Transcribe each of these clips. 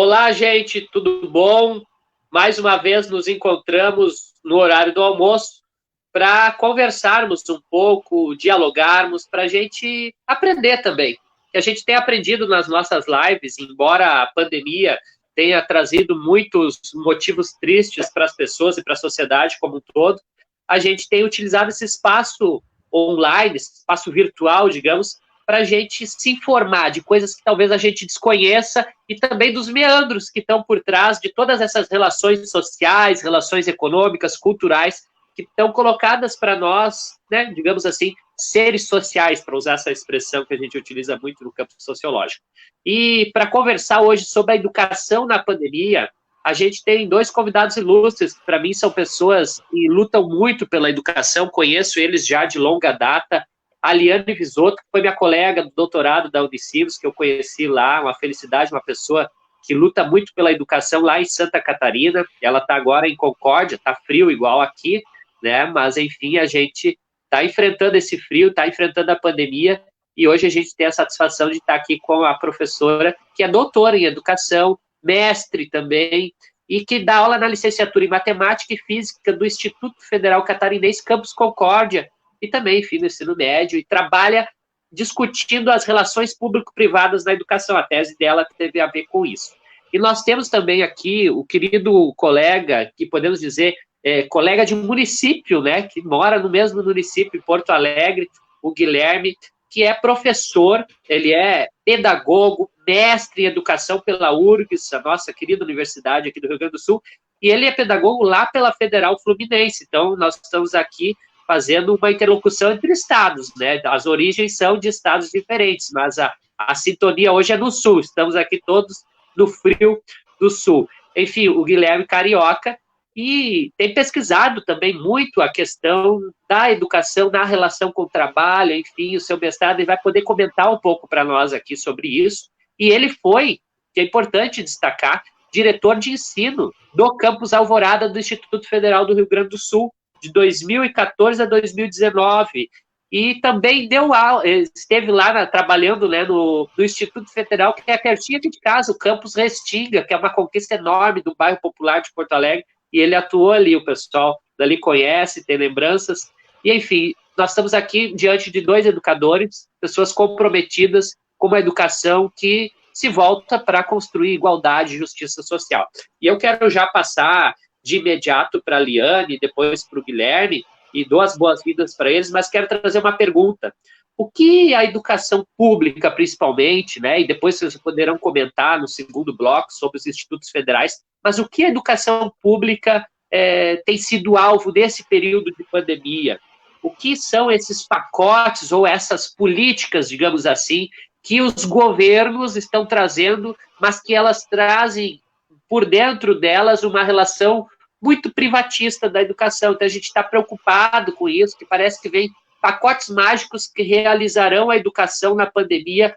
Olá, gente, tudo bom? Mais uma vez nos encontramos no horário do almoço para conversarmos um pouco, dialogarmos, para a gente aprender também. Que a gente tem aprendido nas nossas lives, embora a pandemia tenha trazido muitos motivos tristes para as pessoas e para a sociedade como um todo, a gente tem utilizado esse espaço online, esse espaço virtual, digamos, para a gente se informar de coisas que talvez a gente desconheça e também dos meandros que estão por trás de todas essas relações sociais, relações econômicas, culturais, que estão colocadas para nós, né, digamos assim, seres sociais, para usar essa expressão que a gente utiliza muito no campo sociológico. E para conversar hoje sobre a educação na pandemia, a gente tem dois convidados ilustres, que para mim são pessoas que lutam muito pela educação, conheço eles já de longa data. A Liane Visotto, que foi minha colega do doutorado da Unicinos, que eu conheci lá, uma felicidade, uma pessoa que luta muito pela educação lá em Santa Catarina. Ela está agora em Concórdia, está frio igual aqui, né? Mas, enfim, a gente está enfrentando esse frio, está enfrentando a pandemia, e hoje a gente tem a satisfação de estar aqui com a professora, que é doutora em educação, mestre também, e que dá aula na licenciatura em Matemática e Física do Instituto Federal Catarinense Campus Concórdia, e também, enfim, no ensino médio, e trabalha discutindo as relações público-privadas na educação. A tese dela teve a ver com isso. E nós temos também aqui o querido colega, que podemos dizer, colega de município, né, que mora no mesmo município, Porto Alegre, o Guilherme, que é professor, ele é pedagogo, mestre em educação pela URGS, a nossa querida universidade aqui do Rio Grande do Sul, e ele é pedagogo lá pela Federal Fluminense. Então, nós estamos aqui fazendo uma interlocução entre estados, né? As origens são de estados diferentes, mas a sintonia hoje é no sul, estamos aqui todos no frio do sul. Enfim, o Guilherme Carioca, e tem pesquisado também muito a questão da educação na relação com o trabalho, enfim, o seu mestrado, ele vai poder comentar um pouco para nós aqui sobre isso, e ele foi, que é importante destacar, diretor de ensino do campus Alvorada do Instituto Federal do Rio Grande do Sul, de 2014 a 2019, e também deu aula, esteve lá trabalhando, né, no Instituto Federal, que é pertinho aqui de casa, o campus Restinga, que é uma conquista enorme do bairro popular de Porto Alegre, e ele atuou ali, o pessoal dali conhece, tem lembranças, e enfim, nós estamos aqui diante de dois educadores, pessoas comprometidas com uma educação que se volta para construir igualdade e justiça social. E eu quero já passar de imediato para a Liane, depois para o Guilherme, e dou as boas-vindas para eles, mas quero trazer uma pergunta. O que a educação pública, principalmente, né, e depois vocês poderão comentar no segundo bloco sobre os institutos federais, mas o que a educação pública tem sido alvo desse período de pandemia? O que são esses pacotes ou essas políticas, digamos assim, que os governos estão trazendo, mas que elas trazem por dentro delas uma relação muito privatista da educação. Então, a gente está preocupado com isso, que parece que vem pacotes mágicos que realizarão a educação na pandemia,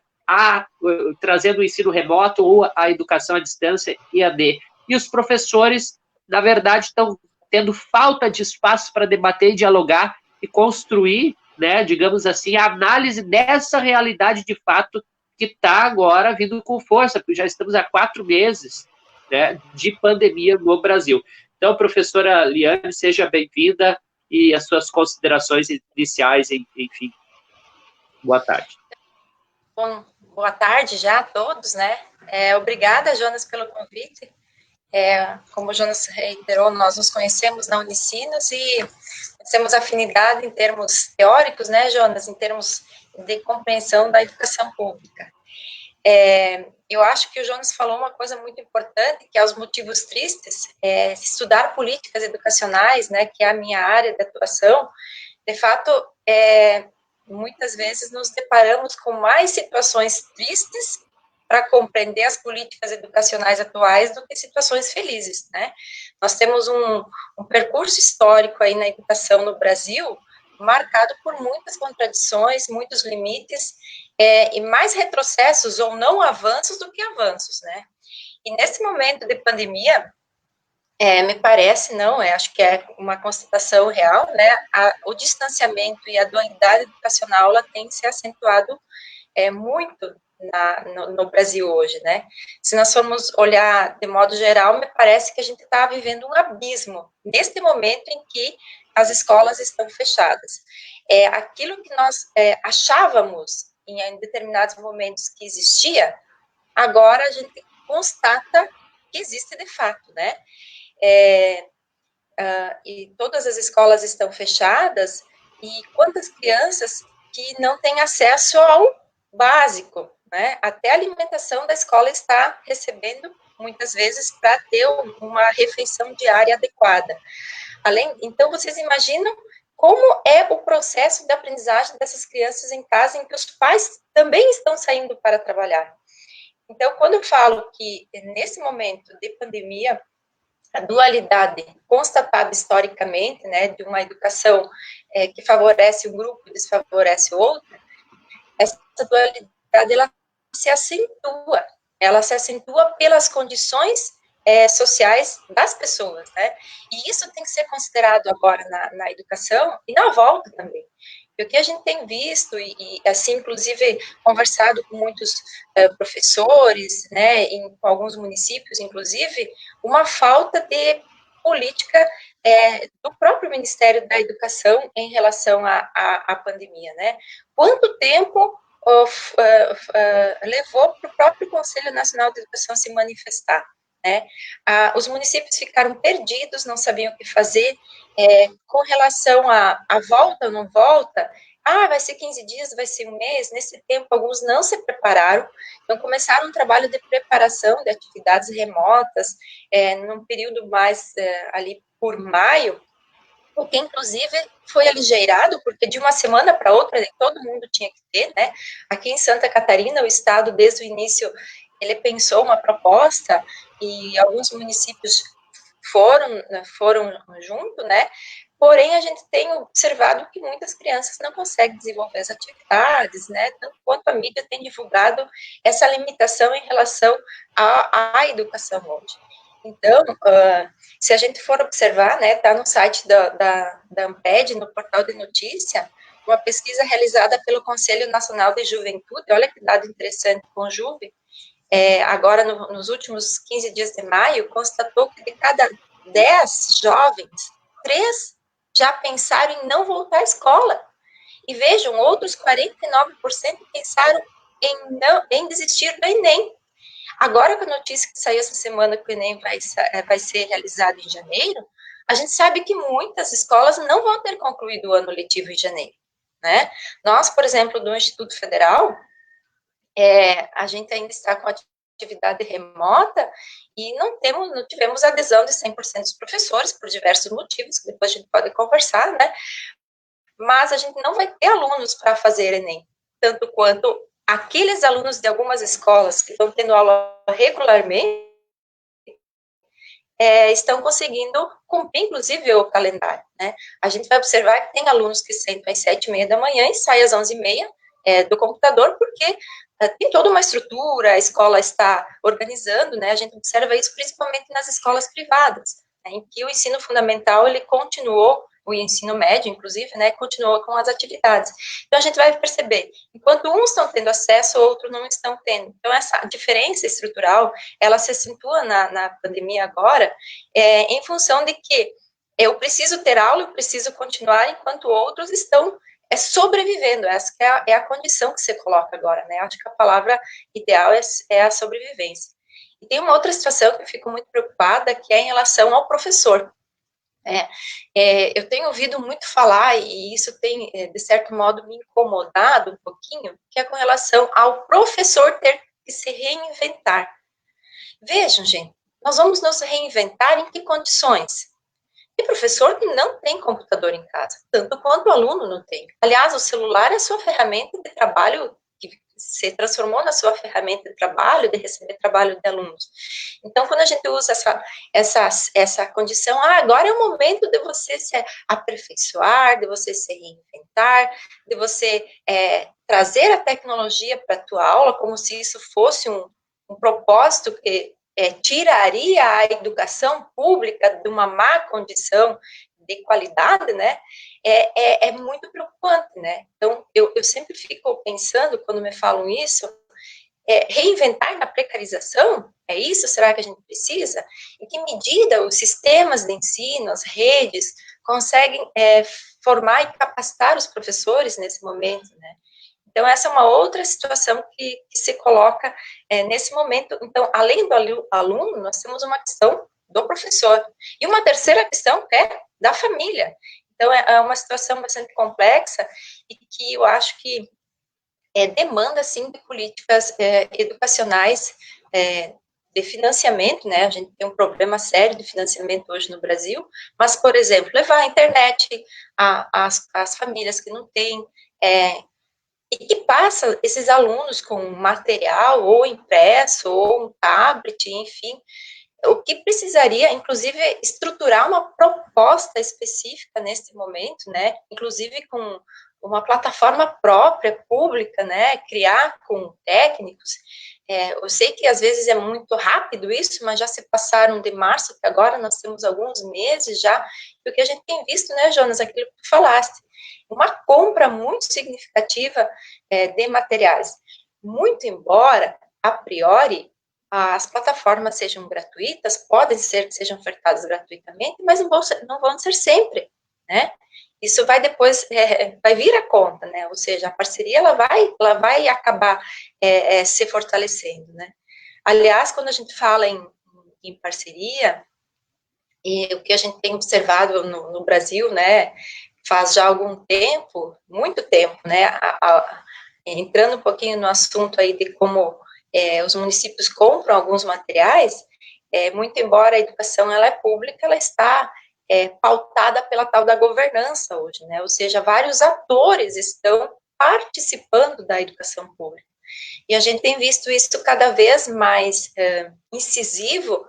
trazendo o ensino remoto ou a educação à distância, EAD. E os professores, na verdade, estão tendo falta de espaço para debater e dialogar e construir, né, digamos assim, a análise dessa realidade de fato que está agora vindo com força, porque já estamos há 4 meses, né, de pandemia no Brasil. Então, professora Liane, seja bem-vinda e as suas considerações iniciais, enfim. Boa tarde. Bom, boa tarde já a todos, né? Obrigada, Jonas, pelo convite. Como o Jonas reiterou, nós nos conhecemos na Unicinos e temos afinidade em termos teóricos, né, Jonas, em termos de compreensão da educação pública. Eu acho que o Jonas falou uma coisa muito importante, que é os motivos tristes. Estudar políticas educacionais, né, que é a minha área de atuação, de fato, muitas vezes nos deparamos com mais situações tristes para compreender as políticas educacionais atuais do que situações felizes, né? Nós temos um percurso histórico aí na educação no Brasil marcado por muitas contradições, muitos limites, e mais retrocessos ou não avanços do que avanços, né? E nesse momento de pandemia, me parece, não, acho que é uma constatação real, né? O distanciamento e a dualidade educacional ela tem se acentuado muito no Brasil hoje, né? Se nós formos olhar de modo geral, me parece que a gente está vivendo um abismo neste momento em que as escolas estão fechadas. Aquilo que nós achávamos em determinados momentos que existia, agora a gente constata que existe de fato, né? E todas as escolas estão fechadas, e quantas crianças que não têm acesso ao básico, né? Até a alimentação da escola está recebendo, muitas vezes, para ter uma refeição diária adequada. Então, vocês imaginam como é o processo de aprendizagem dessas crianças em casa, em que os pais também estão saindo para trabalhar. Então, quando eu falo que, nesse momento de pandemia, a dualidade constatada historicamente, né, de uma educação que favorece um grupo e desfavorece o outro, essa dualidade, ela se acentua pelas condições sociais das pessoas, né, e isso tem que ser considerado agora na educação e na volta também. E o que a gente tem visto, e assim, inclusive, conversado com muitos professores, né, com alguns municípios, inclusive, uma falta de política do próprio Ministério da Educação em relação à pandemia, né? Quanto tempo levou para o próprio Conselho Nacional de Educação se manifestar, né? Os municípios ficaram perdidos, não sabiam o que fazer, com relação a volta ou não volta. Vai ser 15 dias, vai ser um mês. Nesse tempo, alguns não se prepararam, então começaram um trabalho de preparação de atividades remotas, num período mais ali por maio, o que inclusive foi aligeirado, porque de uma semana para outra todo mundo tinha que ter, né? Aqui em Santa Catarina, o Estado, desde o início, ele pensou uma proposta, e alguns municípios foram junto, né? Porém, a gente tem observado que muitas crianças não conseguem desenvolver as atividades, né? Tanto quanto a mídia tem divulgado essa limitação em relação à educação hoje. Então, se a gente for observar, né, está no site da Amped, no portal de notícia, uma pesquisa realizada pelo Conselho Nacional de Juventude, olha que dado interessante, Conjuve, agora nos últimos 15 dias de maio, constatou que de cada 10 jovens, 3 já pensaram em não voltar à escola. E vejam, outros 49% pensaram em desistir do Enem. Agora, com a notícia que saiu essa semana que o Enem vai ser realizado em janeiro, a gente sabe que muitas escolas não vão ter concluído o ano letivo em janeiro, né? Nós, por exemplo, do Instituto Federal, a gente ainda está com atividade remota e não tivemos adesão de 100% dos professores, por diversos motivos, que depois a gente pode conversar, né? Mas a gente não vai ter alunos para fazer Enem, tanto quanto aqueles alunos de algumas escolas que estão tendo aula regularmente, estão conseguindo cumprir, inclusive, o calendário, né? A gente vai observar que tem alunos que sentam às 7h30 da manhã e saem às 11h30 do computador, porque tem toda uma estrutura, a escola está organizando, né? A gente observa isso principalmente nas escolas privadas, né, em que o ensino fundamental, ele continuou, o ensino médio, inclusive, né, continuou com as atividades. Então, a gente vai perceber, enquanto uns estão tendo acesso, outros não estão tendo. Então, essa diferença estrutural, ela se acentua na pandemia agora, em função de que eu preciso ter aula, eu preciso continuar, enquanto outros estão sobrevivendo. Essa é a condição que você coloca agora, né? Acho que a palavra ideal é a sobrevivência. E tem uma outra situação que eu fico muito preocupada, que é em relação ao professor. Eu tenho ouvido muito falar, e isso tem, de certo modo, me incomodado um pouquinho, que é com relação ao professor ter que se reinventar. Vejam, gente, nós vamos nos reinventar em que condições? Tem professor que não tem computador em casa, tanto quanto o aluno não tem. Aliás, o celular é a sua ferramenta de trabalho, que se transformou na sua ferramenta de trabalho, de receber trabalho de alunos. Então, quando a gente usa essa condição, agora é o momento de você se aperfeiçoar, de você se reinventar, de você trazer a tecnologia para a tua aula, como se isso fosse um propósito que tiraria a educação pública de uma má condição de qualidade, né, é muito preocupante, né? Então, eu sempre fico pensando, quando me falam isso, reinventar na precarização? É isso? Será que a gente precisa? Em que medida os sistemas de ensino, as redes, conseguem formar e capacitar os professores nesse momento, né? Então, essa é uma outra situação que se coloca nesse momento. Então, além do aluno, nós temos uma questão do professor. E uma terceira questão é da família. Então, é uma situação bastante complexa e que eu acho que demanda, sim, de políticas educacionais de financiamento, né? A gente tem um problema sério de financiamento hoje no Brasil, mas, por exemplo, levar a internet às famílias que não têm, e que passa esses alunos com material ou impresso, ou um tablet, enfim, o que precisaria, inclusive, estruturar uma proposta específica nesse momento, né, inclusive com uma plataforma própria, pública, né, criar com técnicos. Eu sei que às vezes é muito rápido isso, mas já se passaram de março, que agora nós temos alguns meses já, e o que a gente tem visto, né, Jonas, aquilo que tu falaste, uma compra muito significativa de materiais. Muito embora, a priori, as plataformas sejam gratuitas, podem ser que sejam ofertadas gratuitamente, mas não vão ser sempre, né? Isso vai depois, vai vir a conta, né? Ou seja, a parceria, ela vai acabar se fortalecendo, né? Aliás, quando a gente fala em parceria, e o que a gente tem observado no Brasil, né, faz já algum tempo, muito tempo, né, entrando um pouquinho no assunto aí de como os municípios compram alguns materiais, muito embora a educação ela é pública, ela está pautada pela tal da governança hoje, né, ou seja, vários atores estão participando da educação pública. E a gente tem visto isso cada vez mais incisivo,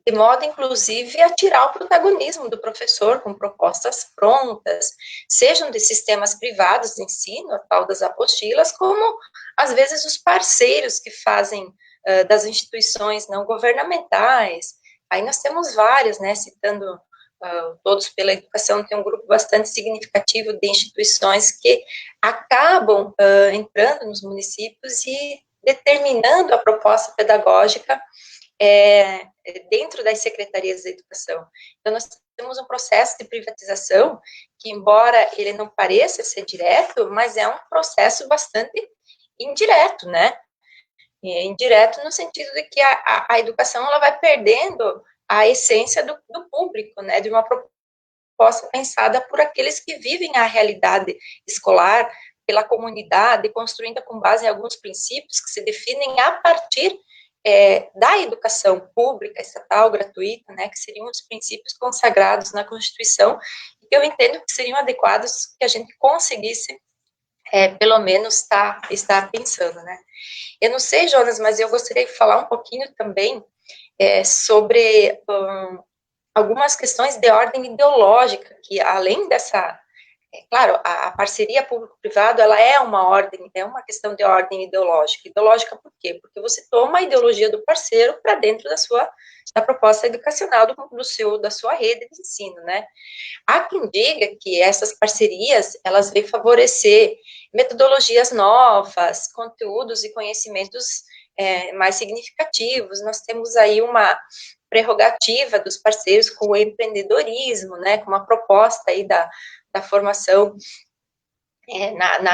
de modo, inclusive, a tirar o protagonismo do professor com propostas prontas, sejam de sistemas privados de ensino, a tal das apostilas, como, às vezes, os parceiros que fazem das instituições não governamentais. Aí nós temos várias, né, citando Todos pela Educação, tem um grupo bastante significativo de instituições que acabam entrando nos municípios e determinando a proposta pedagógica dentro das secretarias de educação. Então, nós temos um processo de privatização que, embora ele não pareça ser direto, mas é um processo bastante indireto, né? Indireto no sentido de que a educação ela vai perdendo a essência do público, né? De uma proposta pensada por aqueles que vivem a realidade escolar, pela comunidade, construída com base em alguns princípios que se definem a partir da educação pública, estatal, gratuita, né, que seriam os princípios consagrados na Constituição, e que eu entendo que seriam adequados que a gente conseguisse, pelo menos, estar pensando, né. Eu não sei, Jonas, mas eu gostaria de falar um pouquinho também sobre algumas questões de ordem ideológica, que além dessa claro, a parceria público-privado, ela é uma questão de ordem ideológica. Ideológica por quê? Porque você toma a ideologia do parceiro para dentro da proposta educacional da sua rede de ensino, né? Há quem diga que essas parcerias, elas vêm favorecer metodologias novas, conteúdos e conhecimentos mais significativos. Nós temos aí uma prerrogativa dos parceiros com o empreendedorismo, né, com uma proposta aí da formação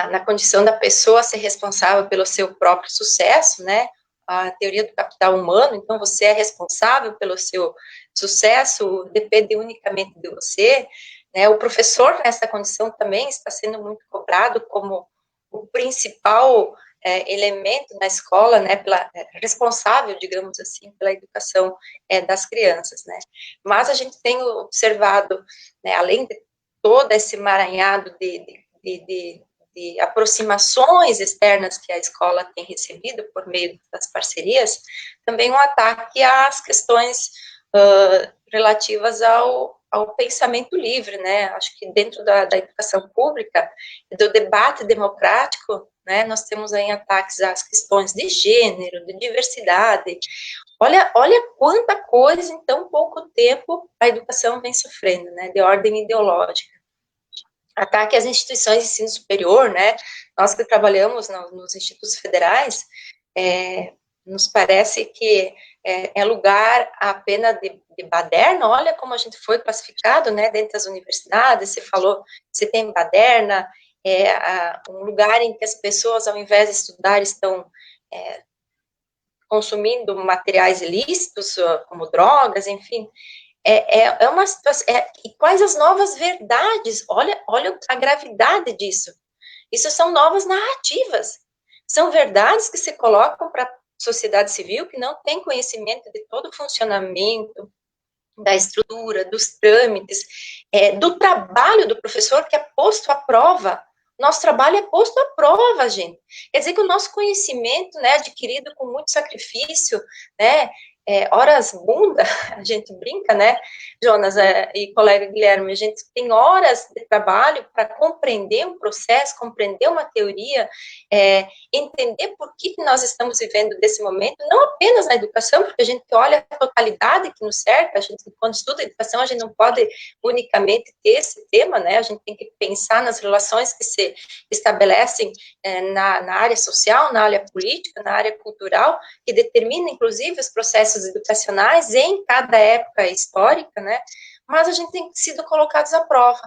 na condição da pessoa ser responsável pelo seu próprio sucesso, né, a teoria do capital humano, então você é responsável pelo seu sucesso, depende unicamente de você, né, o professor nessa condição também está sendo muito cobrado como o principal elemento na escola, né, responsável, digamos assim, pela educação das crianças, né, mas a gente tem observado, né, além de todo esse emaranhado de aproximações externas que a escola tem recebido por meio das parcerias, também um ataque às questões relativas ao pensamento livre, né? Acho que dentro da educação pública, do debate democrático, né, nós temos aí ataques às questões de gênero, de diversidade. Olha quanta coisa em tão pouco tempo a educação vem sofrendo, né, de ordem ideológica. Ataque às instituições de ensino superior, né, nós que trabalhamos nos institutos federais, nos parece que é lugar apenas de baderna. Olha como a gente foi classificado, né, dentro das universidades. Você falou, você tem baderna, um lugar em que as pessoas, ao invés de estudar, estão consumindo materiais ilícitos, como drogas, enfim. É uma situação. E quais as novas verdades? Olha a gravidade disso. Isso são novas narrativas. São verdades que se colocam para a sociedade civil que não tem conhecimento de todo o funcionamento, da estrutura, dos trâmites, do trabalho do professor que é posto à prova. Nosso trabalho é posto à prova, gente. Quer dizer que o nosso conhecimento, né, adquirido com muito sacrifício, né, horas bunda, a gente brinca, né, Jonas e colega Guilherme, a gente tem horas de trabalho para compreender um processo, compreender uma teoria, entender por que nós estamos vivendo desse momento, não apenas na educação, porque a gente olha a totalidade que nos cerca, a gente, quando estuda educação, a gente não pode unicamente ter esse tema, né, a gente tem que pensar nas relações que se estabelecem na área social, na área política, na área cultural, que determina, inclusive, os processos educacionais em cada época histórica, né, mas a gente tem sido colocados à prova,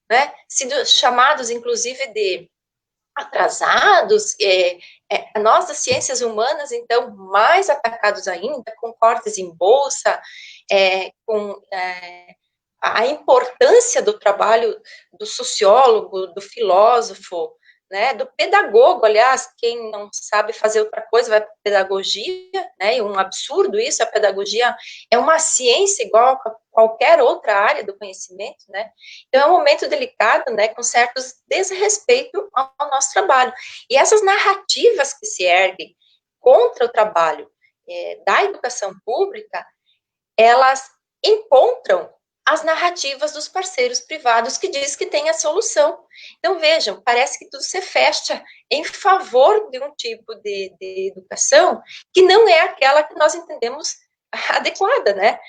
né, sido chamados, inclusive, de atrasados, nós das ciências humanas, então, mais atacados ainda, com cortes em bolsa, com a importância do trabalho do sociólogo, do filósofo, né, do pedagogo. Aliás, quem não sabe fazer outra coisa vai para pedagogia, né, e um absurdo isso. A pedagogia é uma ciência igual a qualquer outra área do conhecimento, né, então é um momento delicado, né, com certos desrespeito ao nosso trabalho, e essas narrativas que se erguem contra o trabalho da educação pública, elas encontram as narrativas dos parceiros privados que diz que tem a solução. Então, vejam, parece que tudo se fecha em favor de um tipo de educação que não é aquela que nós entendemos adequada, né?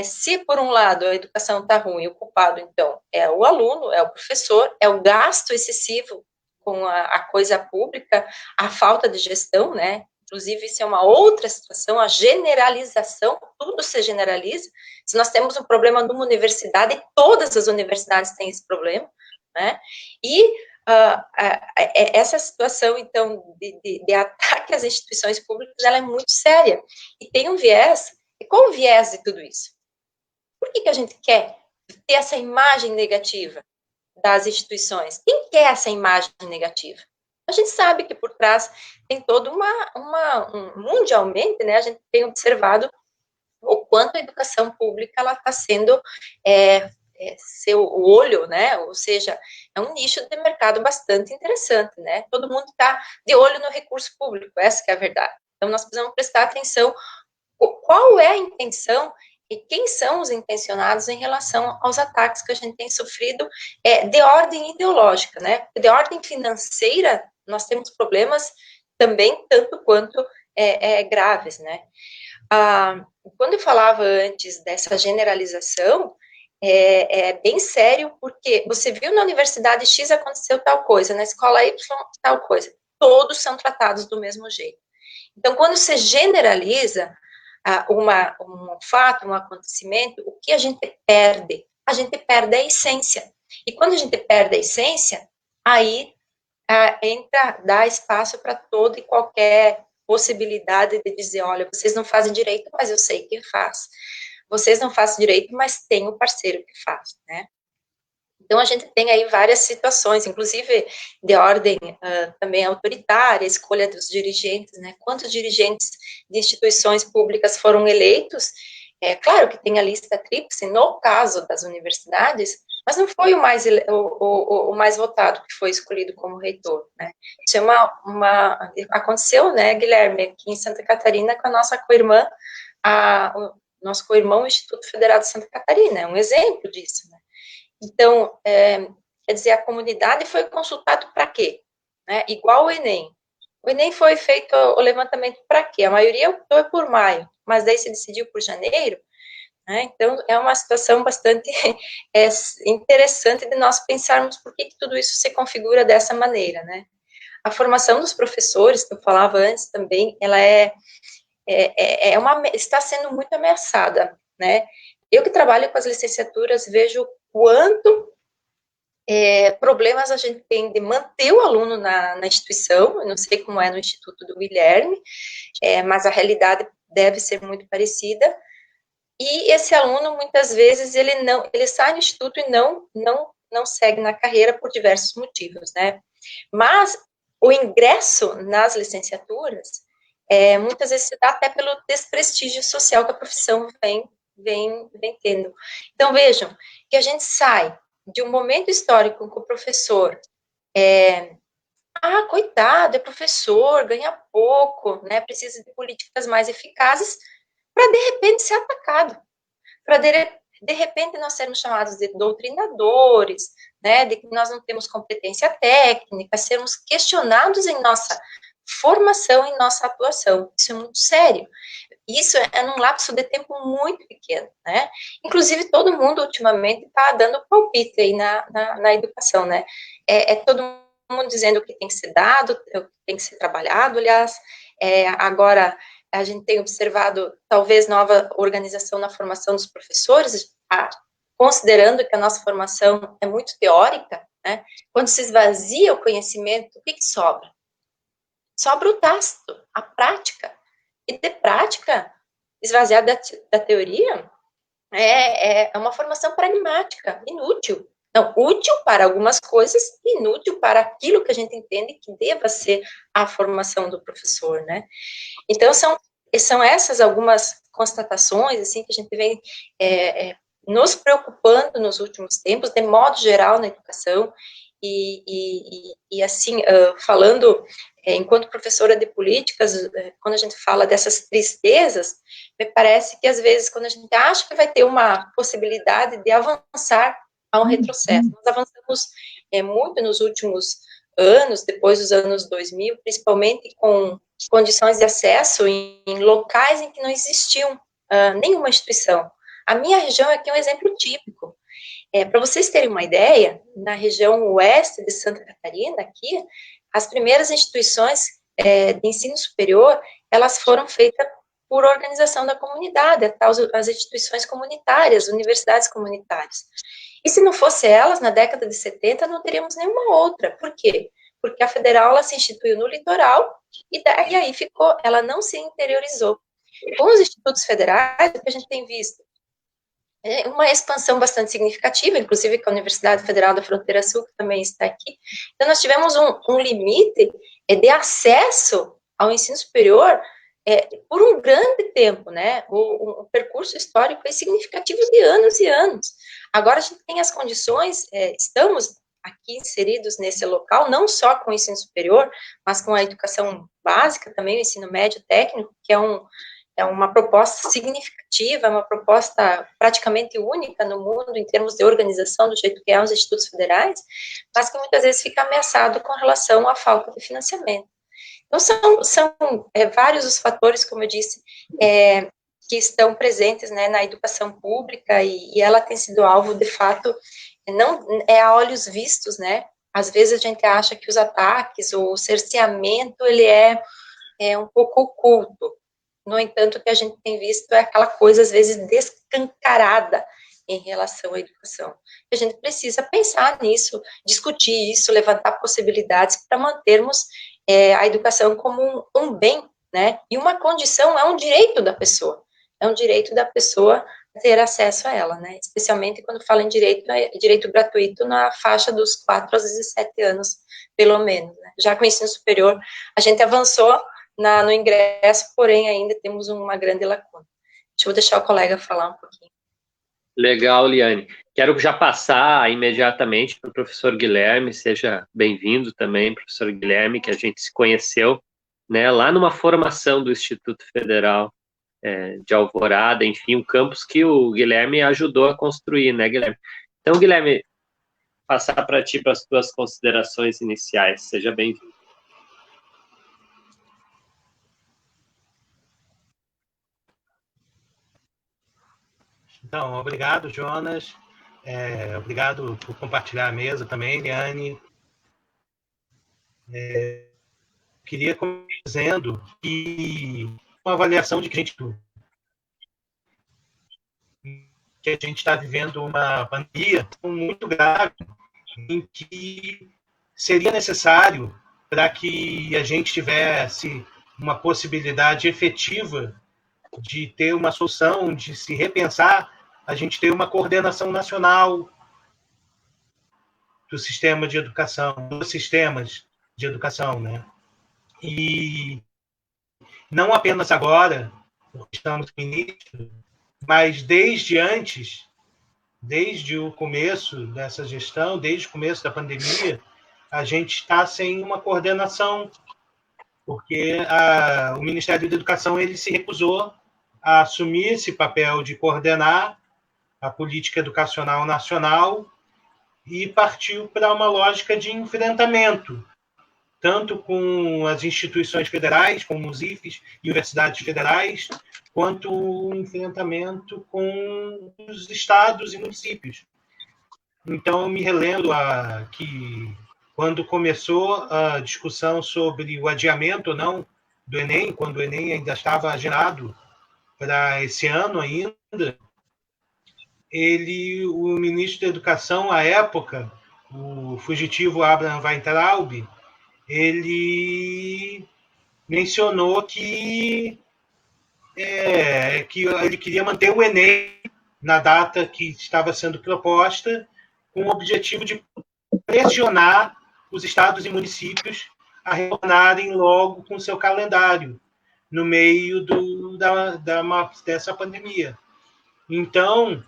Se, por um lado, a educação está ruim, o culpado, então, é o aluno, é o professor, é o gasto excessivo com a coisa pública, a falta de gestão, né? Inclusive, isso é uma outra situação, a generalização, tudo se generaliza. Se nós temos um problema numa universidade, todas as universidades têm esse problema, né? E essa situação, então, de ataque às instituições públicas, ela é muito séria. E tem um viés. E qual o viés de tudo isso? Por que a gente quer ter essa imagem negativa das instituições? Quem quer essa imagem negativa? A gente sabe que por trás tem toda mundialmente, né, a gente tem observado o quanto a educação pública ela está sendo seu olho, né, ou seja, é um nicho de mercado bastante interessante, né, todo mundo está de olho no recurso público, essa que é a verdade. Então, nós precisamos prestar atenção qual é a intenção e quem são os intencionados em relação aos ataques que a gente tem sofrido de ordem ideológica, né? De ordem financeira, nós temos problemas também tanto quanto graves, né? Quando eu falava antes dessa generalização, é bem sério, porque você viu na universidade X aconteceu tal coisa, na escola Y tal coisa, todos são tratados do mesmo jeito. Então, quando você generaliza um fato, um acontecimento, o que a gente perde? A gente perde a essência. E quando a gente perde a essência, aí dá espaço para toda e qualquer possibilidade de dizer, olha, vocês não fazem direito, mas eu sei quem faz. Vocês não fazem direito, mas tem um parceiro que faz, né? Então, a gente tem aí várias situações, inclusive de ordem também autoritária, escolha dos dirigentes, né? Quantos dirigentes de instituições públicas foram eleitos? Claro que tem a lista tríplice, no caso das universidades, mas não foi o mais votado que foi escolhido como reitor, né? Isso aconteceu, né, Guilherme, aqui em Santa Catarina com a nossa co-irmã, o nosso co-irmão, o Instituto Federal de Santa Catarina, é um exemplo disso, né? Então, quer dizer, a comunidade foi consultada para quê? Né? Igual o Enem. O Enem foi feito o levantamento para quê? A maioria optou por maio, mas daí se decidiu por janeiro, né? Então, é uma situação bastante interessante de nós pensarmos por que tudo isso se configura dessa maneira, né? a formação dos professores, que eu falava antes também, ela está sendo muito ameaçada, né? Eu que trabalho com as licenciaturas, vejo quanto problemas a gente tem de manter o aluno na instituição. Eu não sei como é no Instituto do Guilherme, mas a realidade deve ser muito parecida. E esse aluno, muitas vezes, ele sai do instituto e não segue na carreira por diversos motivos, né? Mas o ingresso nas licenciaturas, muitas vezes se dá até pelo desprestígio social que a profissão vem tendo. Então, vejam, que a gente sai de um momento histórico em que o professor coitado, é professor, ganha pouco, né, precisa de políticas mais eficazes, para de repente ser atacado, para de repente nós sermos chamados de doutrinadores, né, de que nós não temos competência técnica, sermos questionados em nossa formação, em nossa atuação. Isso é muito sério. Isso é num lapso de tempo muito pequeno, né? Inclusive, todo mundo, ultimamente, está dando palpite aí na educação, né? Todo mundo dizendo o que tem que ser dado, o que tem que ser trabalhado, aliás. Agora, a gente tem observado, talvez, nova organização na formação dos professores, considerando que a nossa formação é muito teórica, né? Quando se esvazia o conhecimento, o que sobra? Sobra o tácito, a prática. E de prática, esvaziada da teoria, é uma formação pragmática, inútil. Não, útil para algumas coisas, inútil para aquilo que a gente entende que deva ser a formação do professor, né? Então, são essas algumas constatações, assim, que a gente vem nos preocupando nos últimos tempos, de modo geral, na educação, e assim, falando, enquanto professora de políticas, quando a gente fala dessas tristezas, me parece que, às vezes, quando a gente acha que vai ter uma possibilidade de avançar, há um retrocesso. Nós avançamos muito nos últimos anos, depois dos anos 2000, principalmente com condições de acesso em locais em que não existiam nenhuma instituição. A minha região aqui é um exemplo típico. Para vocês terem uma ideia, na região oeste de Santa Catarina, aqui, as primeiras instituições de ensino superior, elas foram feitas por organização da comunidade, as instituições comunitárias, universidades comunitárias. E se não fosse elas, na década de 70, não teríamos nenhuma outra. Por quê? Porque a federal, ela se instituiu no litoral, e aí ela não se interiorizou. Com os institutos federais, o que a gente tem visto uma expansão bastante significativa, inclusive com a Universidade Federal da Fronteira Sul, que também está aqui. Então, nós tivemos um limite de acesso ao ensino superior por um grande tempo, né? O percurso histórico é significativo de anos e anos. Agora, a gente tem as condições, estamos aqui inseridos nesse local, não só com o ensino superior, mas com a educação básica também, o ensino médio técnico, que é uma proposta significativa, é uma proposta praticamente única no mundo em termos de organização, do jeito que é os institutos federais, mas que muitas vezes fica ameaçado com relação à falta de financiamento. Então, são vários os fatores, como eu disse, que estão presentes, né, na educação pública, e ela tem sido alvo, de fato, não é a olhos vistos, né? Às vezes a gente acha que os ataques, ou o cerceamento, ele é um pouco oculto. No entanto, o que a gente tem visto é aquela coisa, às vezes, descancarada em relação à educação. A gente precisa pensar nisso, discutir isso, levantar possibilidades para mantermos a educação como um bem, né? E uma condição, é um direito da pessoa. É um direito da pessoa ter acesso a ela, né? Especialmente quando fala em direito gratuito na faixa dos 4 aos 17 anos, pelo menos, né? Já com o ensino superior, a gente avançou no ingresso, porém ainda temos uma grande lacuna. Deixa eu deixar o colega falar um pouquinho. Legal, Liane. Quero já passar imediatamente para o professor Guilherme. Seja bem-vindo também, professor Guilherme, que a gente se conheceu, né, lá numa formação do Instituto Federal de Alvorada, enfim, um campus que o Guilherme ajudou a construir, né, Guilherme? Então, Guilherme, passar para ti para as tuas considerações iniciais. Seja bem-vindo. Então, obrigado, Jonas. Obrigado por compartilhar a mesa também, Liane. queria começar dizendo que uma avaliação de crédito que a gente está vivendo uma pandemia muito grave, em que seria necessário, para que a gente tivesse uma possibilidade efetiva de ter uma solução, de se repensar, a gente ter uma coordenação nacional do sistema de educação, dos sistemas de educação, né? E não apenas agora, porque estamos no início, mas desde antes, desde o começo dessa gestão, desde o começo da pandemia, a gente está sem uma coordenação, porque o Ministério da Educação ele se recusou a assumir esse papel de coordenar a política educacional nacional e partiu para uma lógica de enfrentamento, tanto com as instituições federais, como os IFES e universidades federais, quanto o enfrentamento com os estados e municípios. Então, eu me relembro que, quando começou a discussão sobre o adiamento ou não do Enem, quando o Enem ainda estava agendado para esse ano ainda, o ministro da Educação, à época, o fugitivo Abraham Weintraub, ele mencionou que ele queria manter o Enem na data que estava sendo proposta, com o objetivo de pressionar os estados e municípios a retornarem logo com seu calendário, no meio dessa pandemia. Então,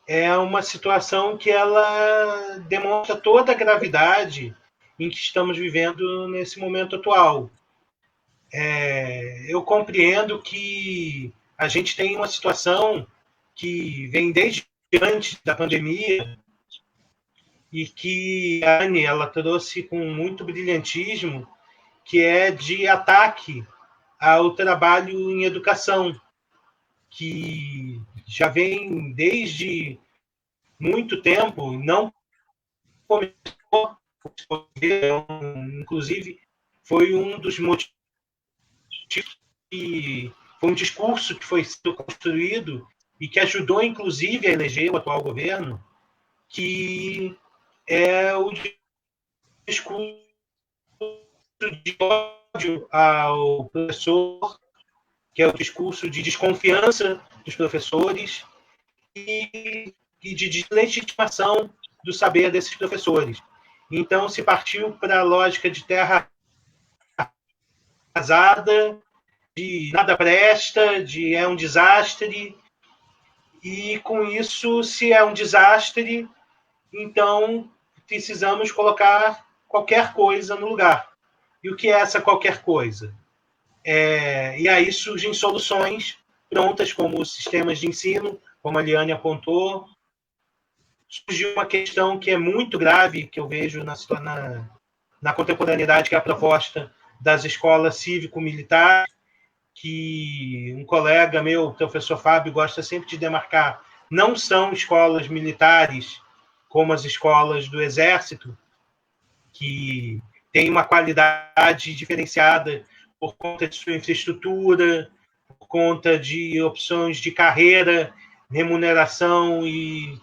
é uma situação que ela demonstra toda a gravidade em que estamos vivendo nesse momento atual. Eu compreendo que a gente tem uma situação que vem desde antes da pandemia e que a Anne ela trouxe com muito brilhantismo, que é de ataque ao trabalho em educação, que já vem desde muito tempo, não começou, inclusive foi um dos motivos que foi um discurso que foi sendo construído e que ajudou, inclusive, a eleger o atual governo, que é o discurso de ódio ao professor, que é o discurso de desconfiança dos professores e de deslegitimação do saber desses professores. Então, se partiu para a lógica de terra arrasada, de nada presta, de é um desastre, e com isso, se é um desastre, então precisamos colocar qualquer coisa no lugar. E o que é essa qualquer coisa? E aí surgem soluções prontas, como os sistemas de ensino, como a Liane apontou. Surgiu uma questão que é muito grave, que eu vejo na contemporaneidade, que é a proposta das escolas cívico-militares, que um colega meu, o professor Fábio, gosta sempre de demarcar. Não são escolas militares como as escolas do Exército, que têm uma qualidade diferenciada por conta de sua infraestrutura, por conta de opções de carreira, remuneração e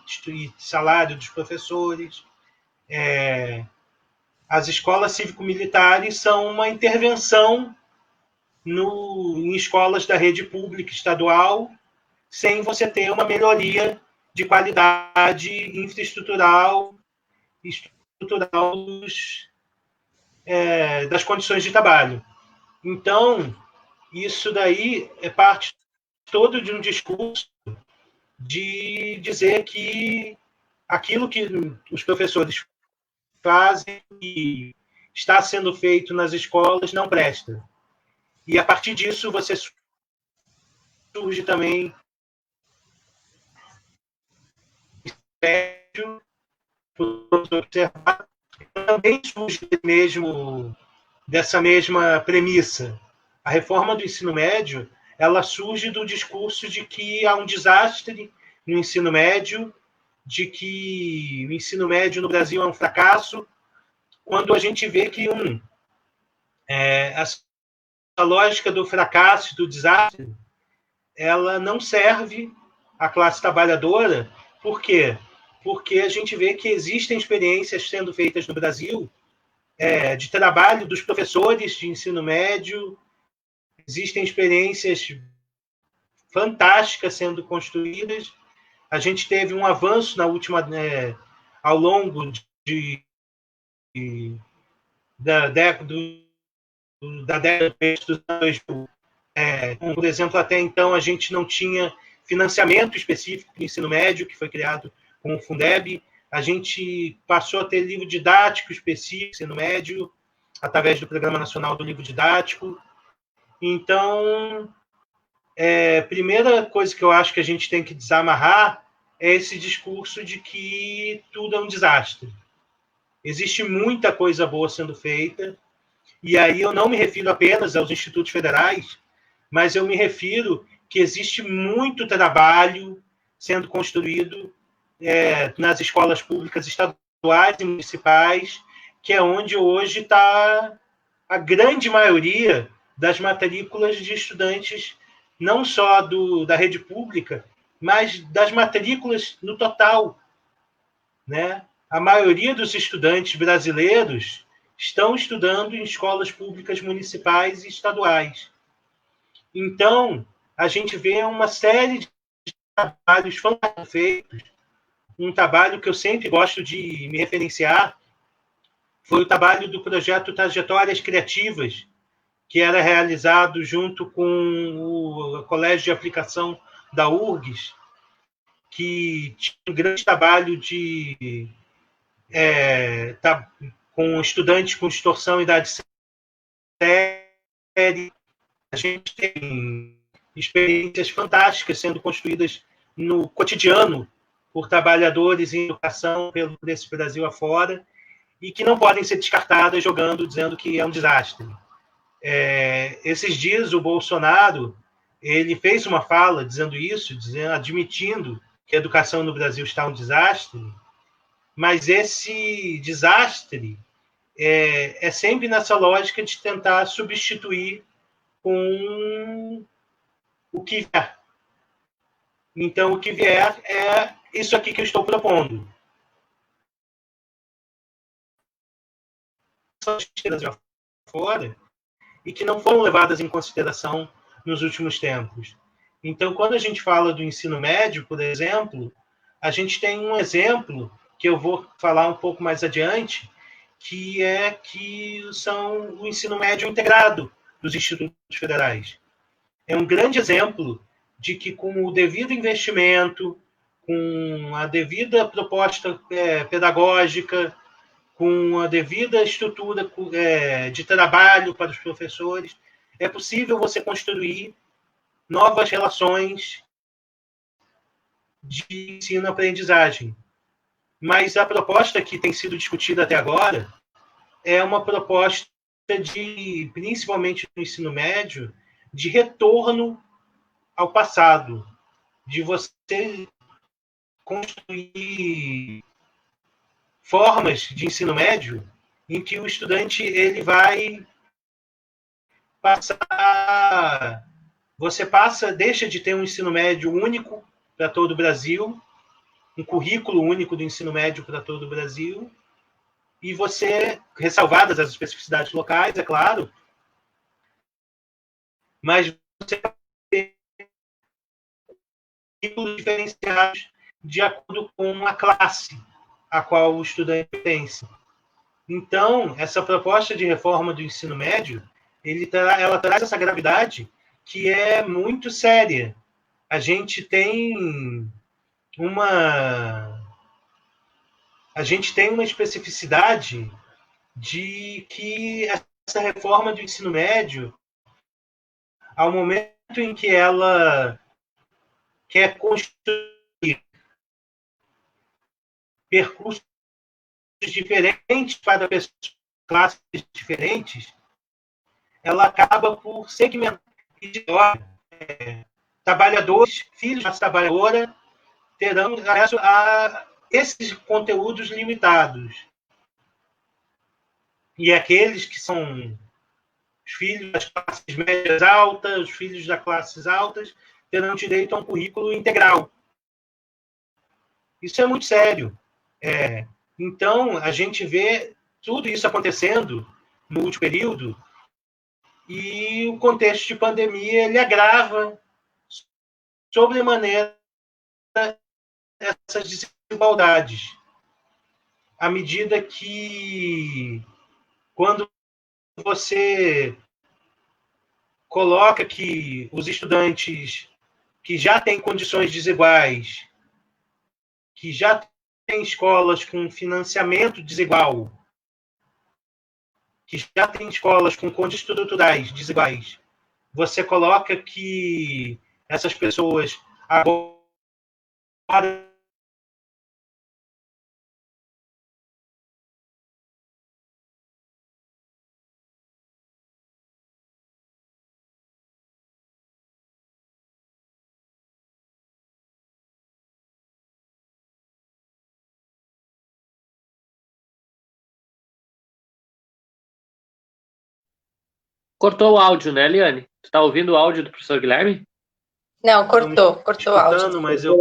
salário dos professores. As escolas cívico-militares são uma intervenção em escolas da rede pública estadual, sem você ter uma melhoria de qualidade infraestrutural das condições de trabalho. Então, isso daí é parte todo de um discurso de dizer que aquilo que os professores fazem e está sendo feito nas escolas não presta. E, a partir disso, você surge também também surge dessa mesma premissa. A reforma do ensino médio ela surge do discurso de que há um desastre no ensino médio, de que o ensino médio no Brasil é um fracasso, quando a gente vê que as a lógica do fracasso, do desastre, ela não serve à classe trabalhadora. Por quê? Porque a gente vê que existem experiências sendo feitas no Brasil de trabalho dos professores de ensino médio, existem experiências fantásticas sendo construídas. A gente teve um avanço na última, ao longo da década dos anos 2000. Por exemplo, até então a gente não tinha financiamento específico do ensino médio, que foi criado com o Fundeb. A gente passou a ter livro didático específico do ensino médio, através do Programa Nacional do Livro Didático. Então, primeira coisa que eu acho que a gente tem que desamarrar é esse discurso de que tudo é um desastre. Existe muita coisa boa sendo feita, e aí eu não me refiro apenas aos institutos federais, mas eu me refiro que existe muito trabalho sendo construído nas escolas públicas estaduais e municipais, que é onde hoje está a grande maioria das matrículas de estudantes, não só da rede pública, mas das matrículas no total, né? A maioria dos estudantes brasileiros estão estudando em escolas públicas municipais e estaduais. Então, a gente vê uma série de trabalhos fantásticos feitos. Um trabalho que eu sempre gosto de me referenciar foi o trabalho do projeto Trajetórias Criativas, que era realizado junto com o Colégio de Aplicação da URGS, que tinha um grande trabalho com estudantes com distorção idade séria. A gente tem experiências fantásticas sendo construídas no cotidiano por trabalhadores em educação por esse Brasil afora, e que não podem ser descartadas dizendo que é um desastre. Esses dias o Bolsonaro ele fez uma fala dizendo isso, admitindo que a educação no Brasil está um desastre, mas esse desastre é sempre nessa lógica de tentar substituir com o que vier. Então, o que vier é isso aqui que eu estou propondo. Fora, e que não foram levadas em consideração nos últimos tempos. Então, quando a gente fala do ensino médio, por exemplo, a gente tem um exemplo que eu vou falar um pouco mais adiante, que são o ensino médio integrado dos institutos federais. É um grande exemplo de que, com o devido investimento, com a devida proposta pedagógica, com a devida estrutura de trabalho para os professores, é possível você construir novas relações de ensino-aprendizagem. Mas a proposta que tem sido discutida até agora é uma proposta principalmente no ensino médio, de retorno ao passado, de você construir formas de ensino médio em que o estudante ele vai passar... deixa de ter um ensino médio único para todo o Brasil, um currículo único do ensino médio para todo o Brasil, e você, ressalvadas as especificidades locais, é claro, mas você tem currículos diferenciados de acordo com a classe a qual o estudante pertence. Então, essa proposta de reforma do ensino médio, ela traz essa gravidade que é muito séria. A gente tem uma especificidade de que essa reforma do ensino médio, ao momento em que ela quer construir percursos diferentes para pessoas, classes diferentes, ela acaba por segmentar trabalhadores, filhos da trabalhadora, terão acesso a esses conteúdos limitados. E aqueles que são os filhos das classes médias altas, os filhos das classes altas terão direito a um currículo integral. Isso é muito sério. Então, a gente vê tudo isso acontecendo no último período e o contexto de pandemia ele agrava sobremaneira essas desigualdades. À medida que, quando você coloca que os estudantes que já têm condições desiguais, que já têm escolas com financiamento desigual, que já têm escolas com condições estruturais desiguais, você coloca que essas pessoas agora Cortou o áudio, né, Eliane? Tu tá ouvindo o áudio do professor Guilherme? Não, cortou o áudio. Mas eu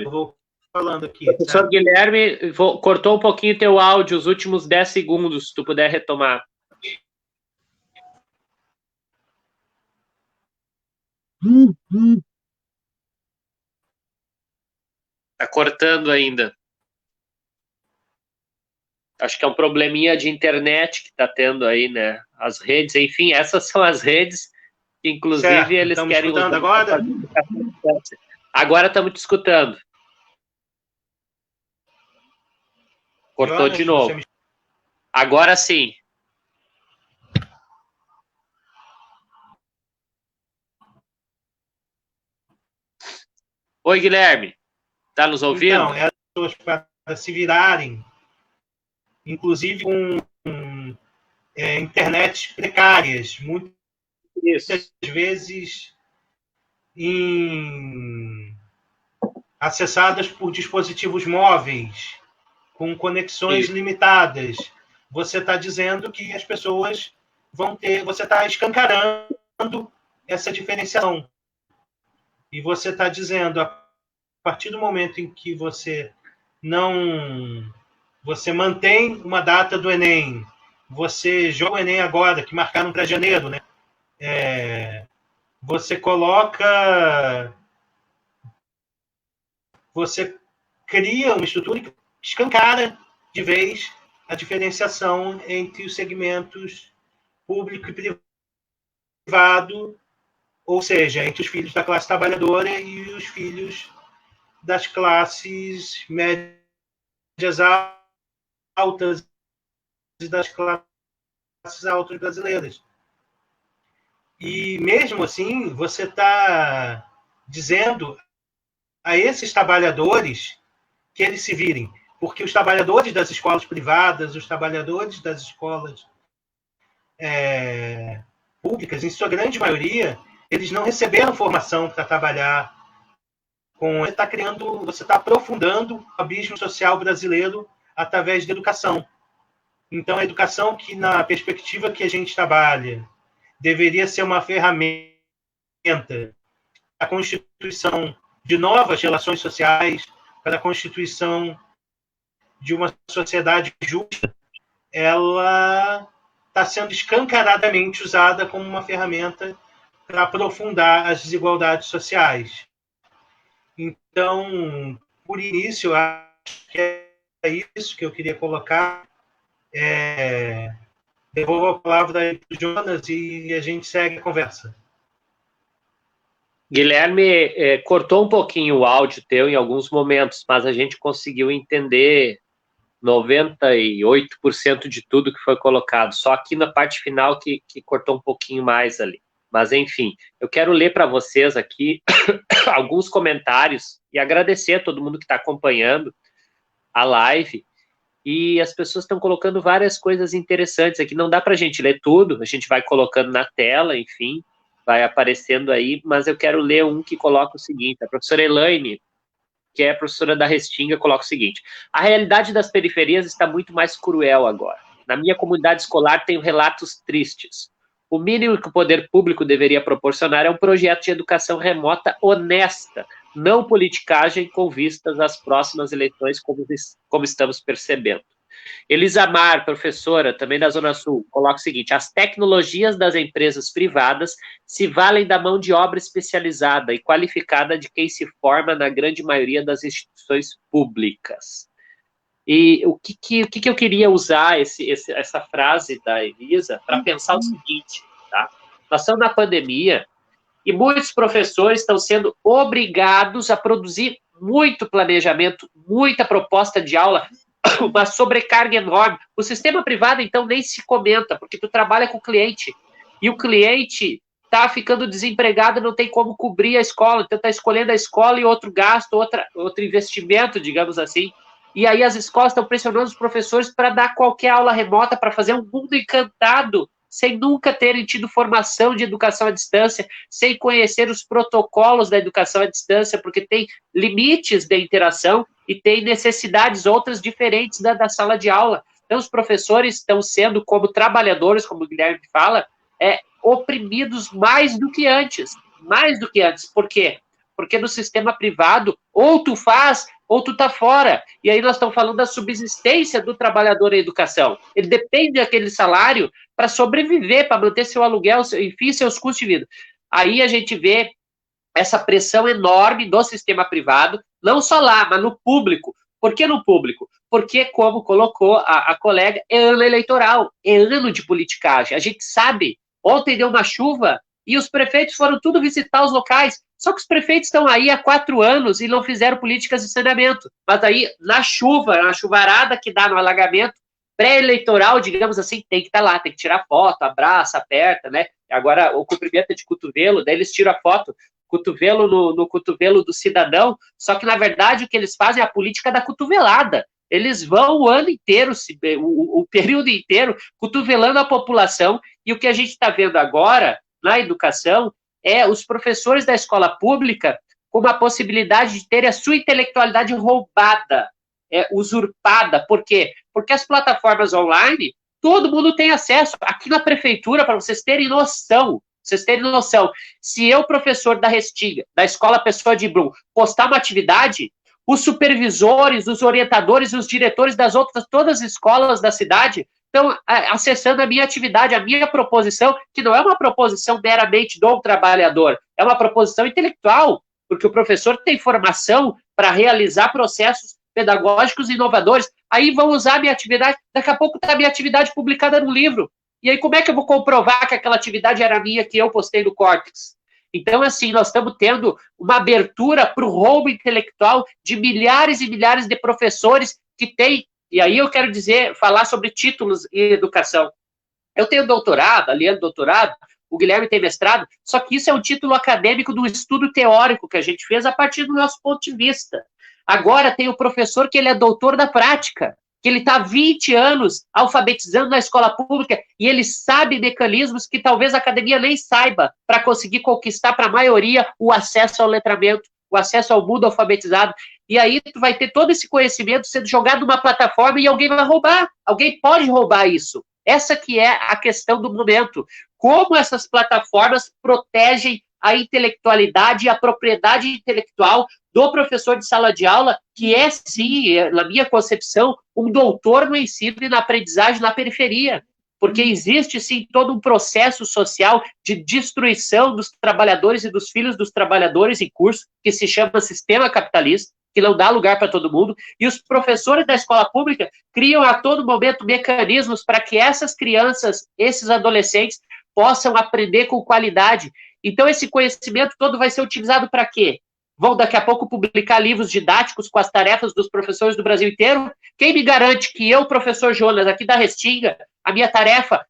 vou falando aqui. Professor Tá? Guilherme, cortou um pouquinho teu áudio, os últimos 10 segundos, se tu puder retomar. Tá cortando ainda. Acho que é um probleminha de internet que tá tendo aí, né? As redes, enfim, essas são as redes que, inclusive, Certo. eles Estamos querem escutando usar. agora? Agora estamos te escutando. Cortou Jonas, de novo. Agora sim. Oi, Guilherme. Tá nos ouvindo? Então, essas pessoas para se virarem, inclusive com internet precárias, muitas vezes acessadas por dispositivos móveis, com conexões limitadas. Você está dizendo que as pessoas vão ter... Você está escancarando essa diferenciação. E você está dizendo, a partir do momento em que você mantém uma data do Enem, você joga o Enem agora, que marcaram para janeiro, né? Você cria uma estrutura que escancara de vez a diferenciação entre os segmentos público e privado, ou seja, entre os filhos da classe trabalhadora e os filhos das classes médias altas e das classes altas brasileiras. E mesmo assim, você está dizendo a esses trabalhadores que eles se virem, porque os trabalhadores das escolas privadas, os trabalhadores das escolas públicas, em sua grande maioria, eles não receberam formação para trabalhar com... Você está aprofundando o abismo social brasileiro através da educação. Então, a educação que, na perspectiva que a gente trabalha, deveria ser uma ferramenta para a constituição de novas relações sociais, para a constituição de uma sociedade justa, ela está sendo escancaradamente usada como uma ferramenta para aprofundar as desigualdades sociais. Então, por início, eu acho que é isso que eu queria colocar. Devolvo a palavra aí para o Jonas e a gente segue a conversa. Guilherme, cortou um pouquinho o áudio teu em alguns momentos, mas a gente conseguiu entender 98% de tudo que foi colocado, só aqui na parte final que cortou um pouquinho mais ali. Mas, enfim, eu quero ler para vocês aqui alguns comentários e agradecer a todo mundo que está acompanhando a live. E as pessoas estão colocando várias coisas interessantes aqui. Não dá para a gente ler tudo, a gente vai colocando na tela, enfim, vai aparecendo aí, mas eu quero ler um que coloca o seguinte: a professora Elaine, que é a professora da Restinga, coloca o seguinte: a realidade das periferias está muito mais cruel agora. Na minha comunidade escolar tenho relatos tristes. o mínimo que o poder público deveria proporcionar é um projeto de educação remota honesta, não politicagem com vistas às próximas eleições, como estamos percebendo. Elisamar, professora, também da Zona Sul, coloca o seguinte: as tecnologias das empresas privadas se valem da mão de obra especializada e qualificada de quem se forma na grande maioria das instituições públicas. E o que eu queria usar essa frase da Elisa para pensar o seguinte, tá? Nós estamos na pandemia e muitos professores estão sendo obrigados a produzir muito planejamento, muita proposta de aula, uma sobrecarga enorme. O sistema privado, então, nem se comenta, porque tu trabalha com o cliente, e o cliente está ficando desempregado, não tem como cobrir a escola, então está escolhendo a escola e outro gasto, outro investimento, digamos assim. E aí as escolas estão pressionando os professores para dar qualquer aula remota, para fazer um mundo encantado, sem nunca terem tido formação de educação à distância, sem conhecer os protocolos da educação à distância, porque tem limites de interação e tem necessidades outras diferentes da sala de aula. Então, os professores estão sendo, como trabalhadores, como o Guilherme fala, oprimidos mais do que antes. Mais do que antes. Por quê? Porque no sistema privado, ou tu faz, ou tu tá fora. E aí nós estamos falando da subsistência do trabalhador em educação. Ele depende daquele salário para sobreviver, para manter seu aluguel, enfim, seus custos de vida. Aí a gente vê essa pressão enorme do sistema privado, não só lá, mas no público. Por que no público? Porque, como colocou a colega, é ano eleitoral, é ano de politicagem. A gente sabe, ontem deu uma chuva e os prefeitos foram tudo visitar os locais. Só que os prefeitos estão aí há 4 anos e não fizeram políticas de saneamento. Mas aí, na chuva, na chuvarada que dá no alagamento, pré-eleitoral, digamos assim, tem que estar lá, tem que tirar foto, abraça, aperta, né? Agora, o cumprimento é de cotovelo, daí eles tiram a foto, cotovelo no cotovelo do cidadão, só que, na verdade, o que eles fazem é a política da cotovelada. Eles vão o ano inteiro, o período inteiro, cotovelando a população, e o que a gente está vendo agora, na educação, é os professores da escola pública com uma possibilidade de ter a sua intelectualidade roubada, usurpada. Por quê? Porque as plataformas online, todo mundo tem acesso. Aqui na prefeitura, para vocês terem noção, se eu, professor da Restinga, da Escola Pessoa de Brum, postar uma atividade, os supervisores, os orientadores e os diretores das outras, todas as escolas da cidade, estão acessando a minha atividade, a minha proposição, que não é uma proposição meramente do trabalhador, é uma proposição intelectual, porque o professor tem formação para realizar processos pedagógicos inovadores. Aí vão usar a minha atividade, daqui a pouco está a minha atividade publicada no livro. E aí como é que eu vou comprovar que aquela atividade era minha, que eu postei no Cortex? Então, assim, nós estamos tendo uma abertura para o roubo intelectual de milhares e milhares de professores que têm. E aí eu quero falar sobre títulos em educação. Eu tenho doutorado, a Liane doutorado, o Guilherme tem mestrado, só que isso é um título acadêmico de um estudo teórico que a gente fez a partir do nosso ponto de vista. Agora tem o professor que ele é doutor da prática, que ele está há 20 anos alfabetizando na escola pública e ele sabe mecanismos que talvez a academia nem saiba para conseguir conquistar para a maioria o acesso ao letramento, o acesso ao mundo alfabetizado. E aí tu vai ter todo esse conhecimento sendo jogado numa plataforma e alguém vai roubar. Alguém pode roubar isso. Essa que é a questão do momento. Como essas plataformas protegem a intelectualidade e a propriedade intelectual do professor de sala de aula, que é, sim, na minha concepção, um doutor no ensino e na aprendizagem na periferia. Porque existe, sim, todo um processo social de destruição dos trabalhadores e dos filhos dos trabalhadores em curso, que se chama sistema capitalista, que não dá lugar para todo mundo, e os professores da escola pública criam a todo momento mecanismos para que essas crianças, esses adolescentes, possam aprender com qualidade. Então, esse conhecimento todo vai ser utilizado para quê? Vão daqui a pouco publicar livros didáticos com as tarefas dos professores do Brasil inteiro? Quem me garante que eu, professor Jonas, aqui da Restinga, a minha tarefa,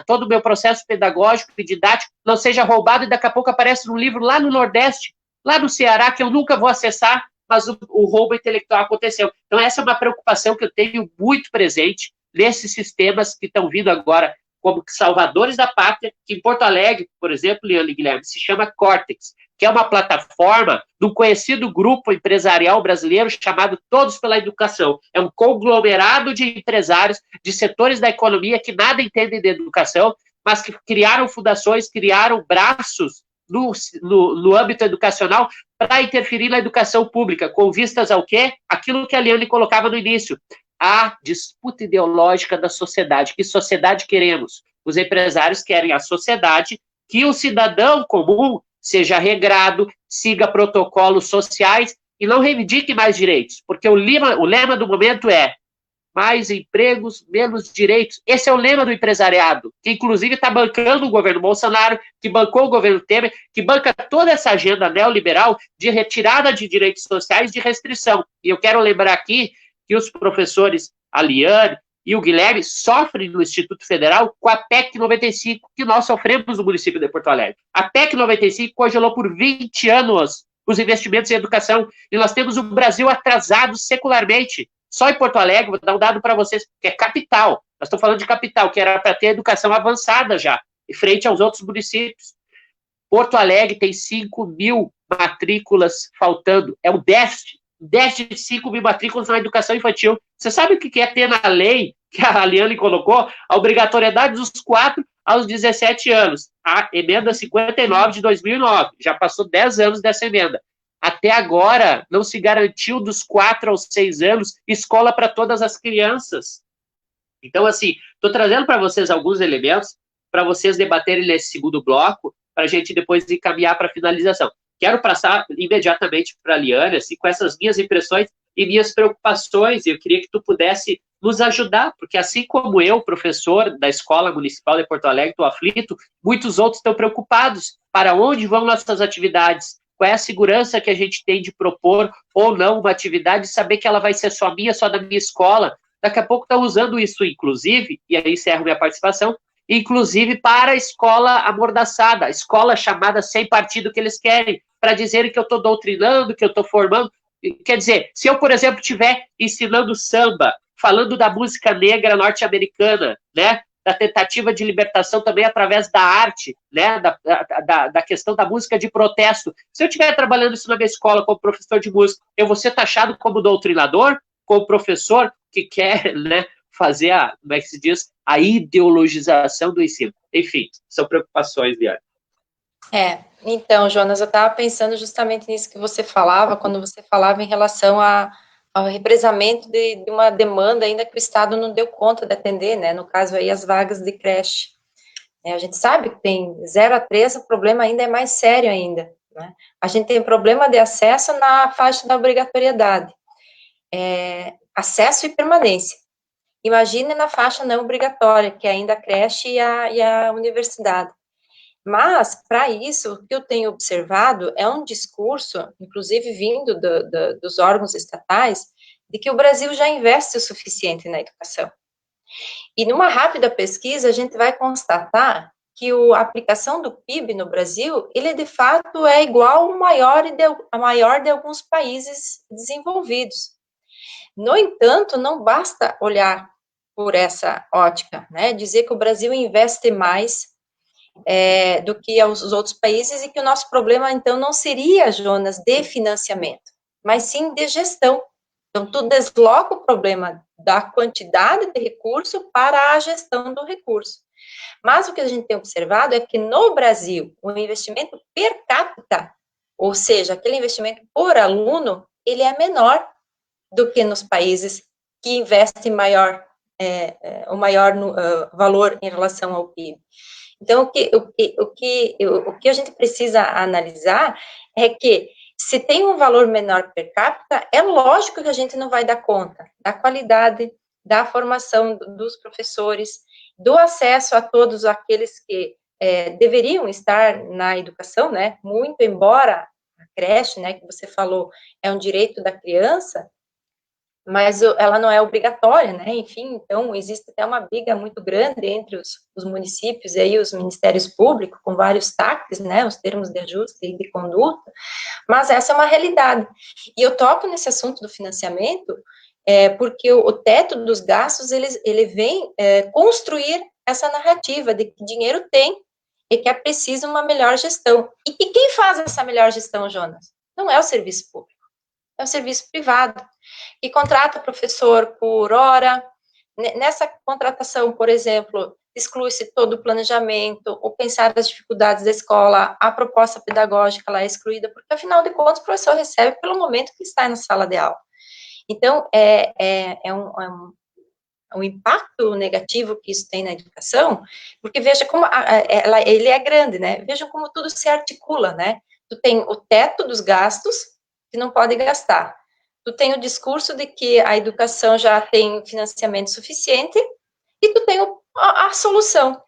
todo o meu processo pedagógico e didático não seja roubado e daqui a pouco aparece num livro lá no Nordeste, lá no Ceará, que eu nunca vou acessar, mas o roubo intelectual aconteceu. Então, essa é uma preocupação que eu tenho muito presente nesses sistemas que estão vindo agora como salvadores da pátria, que em Porto Alegre, por exemplo, Liane e Guilherme, se chama Cortex, que é uma plataforma de um conhecido grupo empresarial brasileiro chamado Todos pela Educação. É um conglomerado de empresários de setores da economia que nada entendem de educação, mas que criaram fundações, criaram braços no âmbito educacional para interferir na educação pública, com vistas ao quê? Aquilo que a Liane colocava no início, a disputa ideológica da sociedade. Que sociedade queremos? Os empresários querem a sociedade que o cidadão comum seja regrado, siga protocolos sociais e não reivindique mais direitos, porque o lema do momento é mais empregos, menos direitos. Esse é o lema do empresariado, que inclusive está bancando o governo Bolsonaro, que bancou o governo Temer, que banca toda essa agenda neoliberal de retirada de direitos sociais, de restrição. E eu quero lembrar aqui que os professores Aliane e o Guilherme sofrem no Instituto Federal com a PEC 95, que nós sofremos no município de Porto Alegre. A PEC 95 congelou por 20 anos os investimentos em educação, e nós temos o Brasil atrasado secularmente. Só em Porto Alegre, vou dar um dado para vocês, que é capital. Nós estamos falando de capital, que era para ter educação avançada já, em frente aos outros municípios. Porto Alegre tem 5.000 matrículas faltando. É um déficit de 5.000 matrículas na educação infantil. Você sabe o que é ter na lei, que a Liane colocou, a obrigatoriedade dos 4 aos 17 anos. A emenda 59 de 2009. Já passou 10 anos dessa emenda. Até agora, não se garantiu dos 4 aos 6 anos escola para todas as crianças. Então, assim, estou trazendo para vocês alguns elementos para vocês debaterem nesse segundo bloco, para a gente depois encaminhar para a finalização. Quero passar imediatamente para a Liane, assim, com essas minhas impressões e minhas preocupações, e eu queria que tu pudesse nos ajudar, porque assim como eu, professor da Escola Municipal de Porto Alegre, estou aflito, muitos outros estão preocupados. Para onde vão nossas atividades? Qual é a segurança que a gente tem de propor ou não uma atividade e saber que ela vai ser só minha, só da minha escola? Daqui a pouco estão usando isso, inclusive, e aí encerro minha participação, inclusive para a escola amordaçada, a escola chamada sem partido que eles querem, para dizerem que eu estou doutrinando, que eu estou formando. Quer dizer, se eu, por exemplo, estiver ensinando samba, falando da música negra norte-americana, né, da tentativa de libertação também através da arte, né, da questão da música de protesto. Se eu estiver trabalhando isso na minha escola como professor de música, eu vou ser taxado como doutrinador, como professor que quer, né, fazer como é que se diz, a ideologização do ensino. Enfim, são preocupações, Liane. Então, Jonas, eu estava pensando justamente nisso que você falava, quando você falava em relação ao represamento de uma demanda ainda que o Estado não deu conta de atender, né, no caso aí as vagas de creche. A gente sabe que tem 0 a 3, o problema ainda é mais sério ainda, né? A gente tem problema de acesso na faixa da obrigatoriedade, acesso e permanência. Imagine na faixa não obrigatória, que é ainda a creche e a universidade. Mas, para isso, o que eu tenho observado é um discurso, inclusive vindo dos órgãos estatais, de que o Brasil já investe o suficiente na educação. E numa rápida pesquisa, a gente vai constatar que a aplicação do PIB no Brasil, ele de fato é igual a maior de alguns países desenvolvidos. No entanto, não basta olhar por essa ótica, né, dizer que o Brasil investe mais do que os outros países e que o nosso problema, então, não seria, Jonas, de financiamento, mas sim de gestão. Então, tu desloca o problema da quantidade de recurso para a gestão do recurso. Mas o que a gente tem observado é que no Brasil, o investimento per capita, ou seja, aquele investimento por aluno, ele é menor do que nos países que investem o maior valor em relação ao PIB. Então, o que a gente precisa analisar é que, se tem um valor menor per capita, é lógico que a gente não vai dar conta da qualidade, da formação dos professores, do acesso a todos aqueles que deveriam estar na educação, né, muito embora a creche, né, que você falou, é um direito da criança, mas ela não é obrigatória, né, enfim, então existe até uma briga muito grande entre os municípios e aí os ministérios públicos, com vários TACs, né, os termos de ajuste e de conduta, mas essa é uma realidade. E eu toco nesse assunto do financiamento, porque o teto dos gastos, ele vem construir essa narrativa de que dinheiro tem e que é preciso uma melhor gestão. E quem faz essa melhor gestão, Jonas? Não é o serviço público, é o serviço privado, que contrata professor por hora, nessa contratação, por exemplo, exclui-se todo o planejamento, ou pensar as dificuldades da escola, a proposta pedagógica lá é excluída, porque, afinal de contas, o professor recebe pelo momento que está na sala de aula. Então, um impacto negativo que isso tem na educação, porque veja como ele é grande, né? Veja como tudo se articula, né? Tu tem o teto dos gastos, que não pode gastar. Tu tem o discurso de que a educação já tem financiamento suficiente, e tu tem a solução,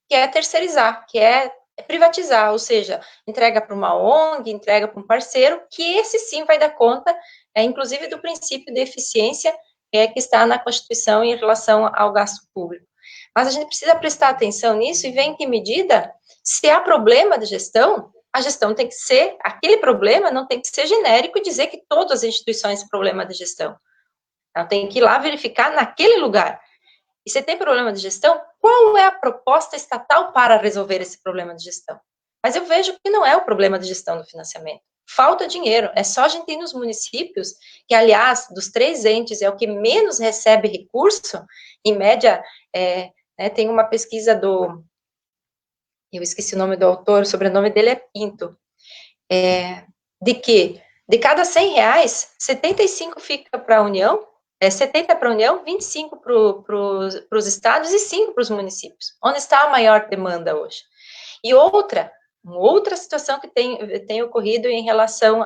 que é terceirizar, que é privatizar, ou seja, entrega para uma ONG, entrega para um parceiro, que esse sim vai dar conta, inclusive do princípio de eficiência, que está na Constituição em relação ao gasto público. Mas a gente precisa prestar atenção nisso e ver em que medida, se há problema de gestão, a gestão tem que ser, aquele problema não tem que ser genérico e dizer que todas as instituições têm problema de gestão. Ela tem que ir lá verificar naquele lugar. E se tem problema de gestão, qual é a proposta estatal para resolver esse problema de gestão? Mas eu vejo que não é o problema de gestão do financiamento. Falta dinheiro. É só a gente ir nos municípios, que, aliás, dos 3 entes, é o que menos recebe recurso, em média, tem uma pesquisa eu esqueci o nome do autor, o sobrenome dele é Pinto, de que, de cada 100 reais, 75 fica para a União, 70 para a União, 25 para os estados e 5 para os municípios. Onde está a maior demanda hoje? E outra situação que tem ocorrido em relação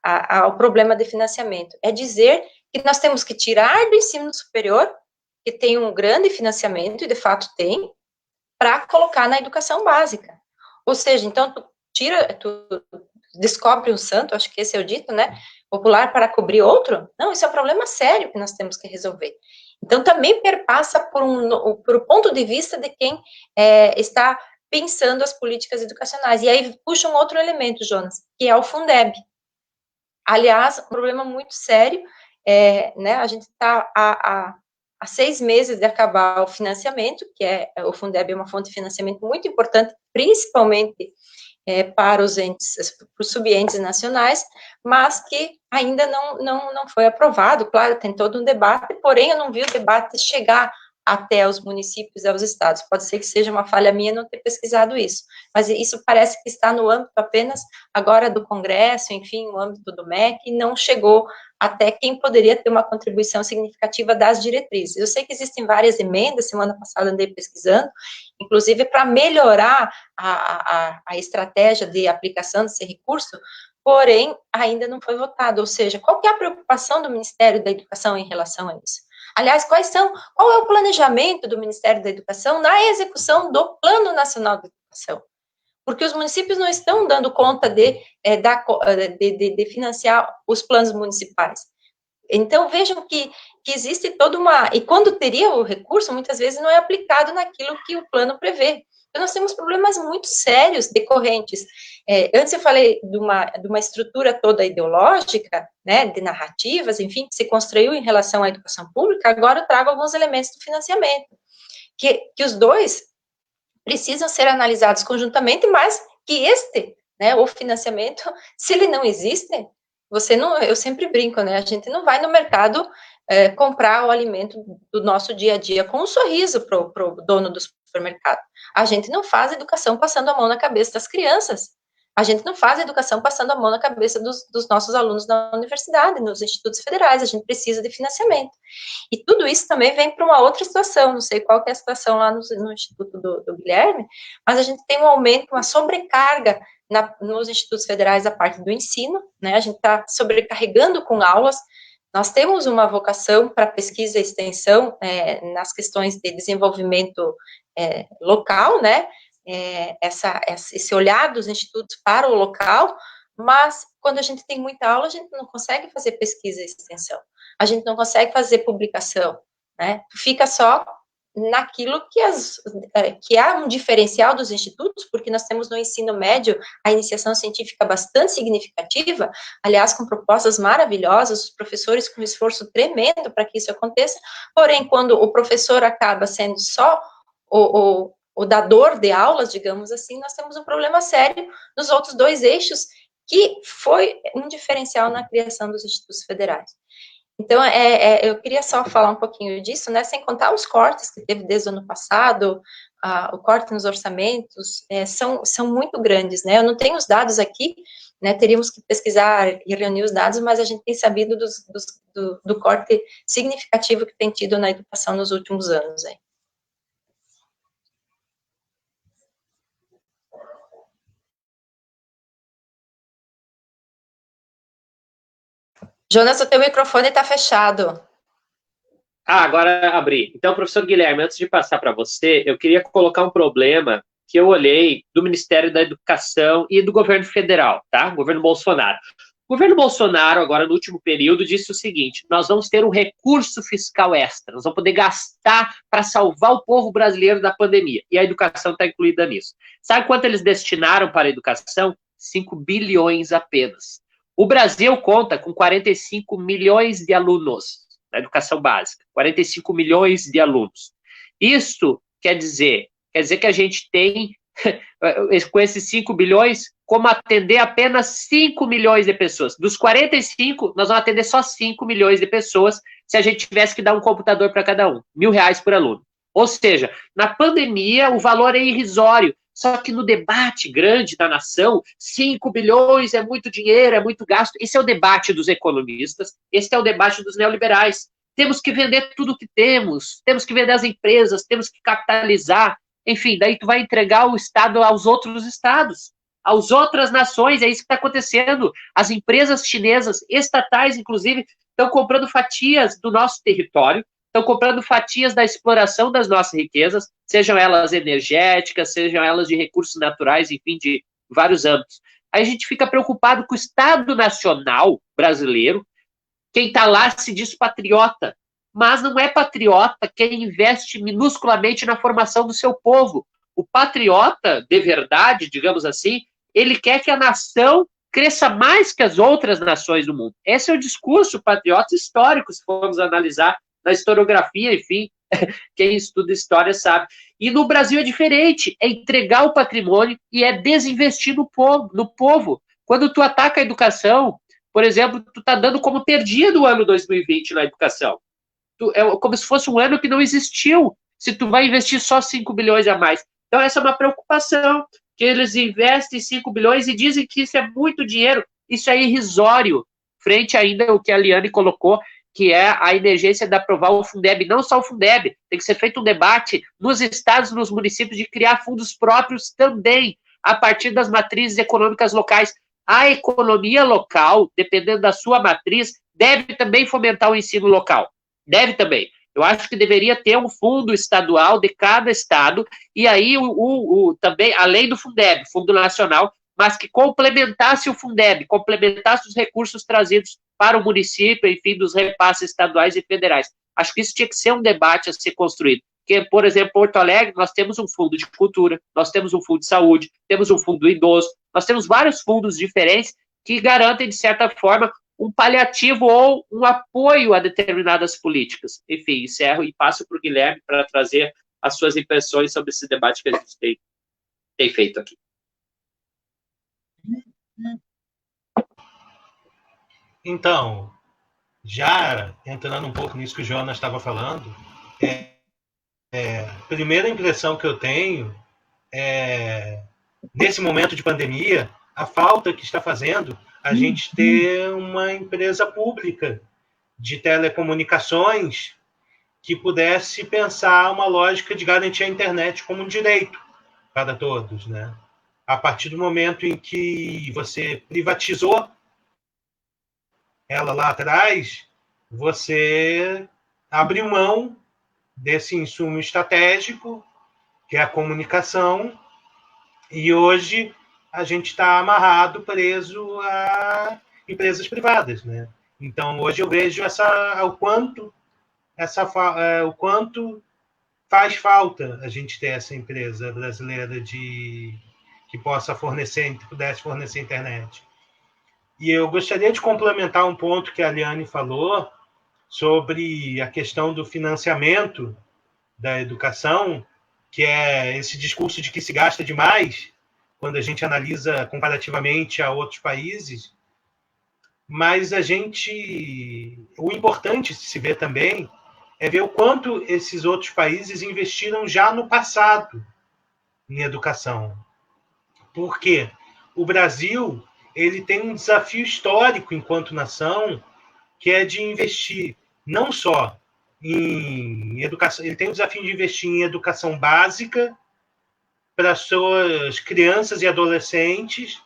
ao problema de financiamento, é dizer que nós temos que tirar do ensino superior, que tem um grande financiamento, e de fato tem, para colocar na educação básica. Ou seja, então, tu descobre um santo, acho que esse é o dito, né, popular para cobrir outro. Não, isso é um problema sério que nós temos que resolver. Então, também perpassa por o ponto de vista de quem está pensando as políticas educacionais. E aí puxa um outro elemento, Jonas, que é o Fundeb. Aliás, um problema muito sério, né, a gente está há 6 meses de acabar o financiamento, que o Fundeb é uma fonte de financiamento muito importante, principalmente para os entes, para os subentes nacionais, mas que ainda não foi aprovado. Claro, tem todo um debate, porém eu não vi o debate chegar até os municípios e aos estados. Pode ser que seja uma falha minha não ter pesquisado isso, mas isso parece que está no âmbito apenas agora do Congresso, enfim, no âmbito do MEC, e não chegou até quem poderia ter uma contribuição significativa das diretrizes. Eu sei que existem várias emendas, semana passada andei pesquisando, inclusive para melhorar a estratégia de aplicação desse recurso, porém, ainda não foi votado, ou seja, qual que é a preocupação do Ministério da Educação em relação a isso? Aliás, qual é o planejamento do Ministério da Educação na execução do Plano Nacional de Educação? Porque os municípios não estão dando conta de financiar os planos municipais. Então, vejam que existe toda e quando teria o recurso, muitas vezes não é aplicado naquilo que o plano prevê. Então, nós temos problemas muito sérios decorrentes. Antes eu falei de uma estrutura toda ideológica, né, de narrativas, enfim, que se construiu em relação à educação pública, agora eu trago alguns elementos do financiamento, que os dois precisam ser analisados conjuntamente, mas que o financiamento, se ele não existe, eu sempre brinco, né, a gente não vai no mercado comprar o alimento do nosso dia a dia com um sorriso para o dono do supermercado. A gente não faz educação passando a mão na cabeça das crianças. A gente não faz educação passando a mão na cabeça dos nossos alunos na universidade, nos institutos federais. A gente precisa de financiamento. E tudo isso também vem para uma outra situação. Não sei qual que é a situação lá no Instituto do Guilherme, mas a gente tem um aumento, uma sobrecarga nos institutos federais da parte do ensino, né? A gente está sobrecarregando com aulas. Nós temos uma vocação para pesquisa e extensão nas questões de desenvolvimento local, né? Esse olhar dos institutos para o local, mas quando a gente tem muita aula, a gente não consegue fazer pesquisa e extensão, a gente não consegue fazer publicação, né? Fica só naquilo que há um diferencial dos institutos, porque nós temos no ensino médio a iniciação científica bastante significativa, aliás, com propostas maravilhosas, os professores com esforço tremendo para que isso aconteça, porém, quando o professor acaba sendo só o dador de aulas, digamos assim, nós temos um problema sério nos outros 2 eixos, que foi um diferencial na criação dos institutos federais. Então, eu queria só falar um pouquinho disso, né, sem contar os cortes que teve desde o ano passado, o corte nos orçamentos, são muito grandes, né, eu não tenho os dados aqui, né, teríamos que pesquisar e reunir os dados, mas a gente tem sabido do corte significativo que tem tido na educação nos últimos anos, aí. Jonas, o teu microfone está fechado. Agora abri. Então, professor Guilherme, antes de passar para você, eu queria colocar um problema que eu olhei do Ministério da Educação e do governo federal, tá? Governo Bolsonaro. O governo Bolsonaro, agora no último período, disse o seguinte: nós vamos ter um recurso fiscal extra, nós vamos poder gastar para salvar o povo brasileiro da pandemia. E a educação está incluída nisso. Sabe quanto eles destinaram para a educação? 5 bilhões apenas. O Brasil conta com 45 milhões de alunos na educação básica, 45 milhões de alunos. Isso quer dizer que a gente tem, com esses 5 bilhões, como atender apenas 5 milhões de pessoas. Dos 45, nós vamos atender só 5 milhões de pessoas se a gente tivesse que dar um computador para cada um, R$1.000 por aluno. Ou seja, na pandemia, o valor é irrisório. Só que no debate grande da nação, 5 bilhões é muito dinheiro, é muito gasto. Esse é o debate dos economistas, esse é o debate dos neoliberais. Temos que vender tudo o que temos que vender as empresas, temos que capitalizar. Enfim, daí tu vai entregar o Estado aos outros estados, às outras nações, é isso que está acontecendo. As empresas chinesas, estatais inclusive, estão comprando fatias do nosso território, estão comprando fatias da exploração das nossas riquezas, sejam elas energéticas, sejam elas de recursos naturais, enfim, de vários âmbitos. Aí a gente fica preocupado com o Estado Nacional brasileiro, quem está lá se diz patriota, mas não é patriota quem investe minusculamente na formação do seu povo. O patriota, de verdade, digamos assim, ele quer que a nação cresça mais que as outras nações do mundo. Esse é o discurso patriota histórico, se formos analisar na historiografia, enfim, quem estuda história sabe. E no Brasil é diferente, é entregar o patrimônio e é desinvestir no povo. Quando tu ataca a educação, por exemplo, tu tá dando como perdido o ano 2020 na educação. É como se fosse um ano que não existiu, se tu vai investir só 5 bilhões a mais. Então essa é uma preocupação, que eles investem 5 bilhões e dizem que isso é muito dinheiro, isso é irrisório, frente ainda ao que a Liane colocou, que é a emergência de aprovar o Fundeb, não só o Fundeb, tem que ser feito um debate nos estados, nos municípios, de criar fundos próprios também, a partir das matrizes econômicas locais. A economia local, dependendo da sua matriz, deve também fomentar o ensino local. Deve também. Eu acho que deveria ter um fundo estadual de cada estado, e aí também, além do Fundeb, Fundo Nacional, mas que complementasse o Fundeb, complementasse os recursos trazidos para o município, enfim, dos repasses estaduais e federais. Acho que isso tinha que ser um debate a ser construído. Porque, por exemplo, Porto Alegre, nós temos um fundo de cultura, nós temos um fundo de saúde, temos um fundo do idoso, nós temos vários fundos diferentes que garantem, de certa forma, um paliativo ou um apoio a determinadas políticas. Enfim, encerro e passo para o Guilherme para trazer as suas impressões sobre esse debate que a gente tem feito aqui. Então, já entrando um pouco nisso que o Jonas estava falando, a primeira impressão que eu tenho é, nesse momento de pandemia, a falta que está fazendo a gente ter uma empresa pública de telecomunicações que pudesse pensar uma lógica de garantir a internet como um direito para todos, né? A partir do momento em que você privatizou ela lá atrás, você abriu mão desse insumo estratégico, que é a comunicação, e hoje a gente está amarrado, preso a empresas privadas, né? Então, hoje eu vejo o quanto faz falta a gente ter essa empresa brasileira que pudesse fornecer internet. E eu gostaria de complementar um ponto que a Liane falou sobre a questão do financiamento da educação, que é esse discurso de que se gasta demais quando a gente analisa comparativamente a outros países, Mas o importante de se ver também é ver o quanto esses outros países investiram já no passado em educação. Porque o Brasil ele tem um desafio histórico enquanto nação, que é de investir não só em educação, ele tem o desafio de investir em educação básica para suas crianças e adolescentes,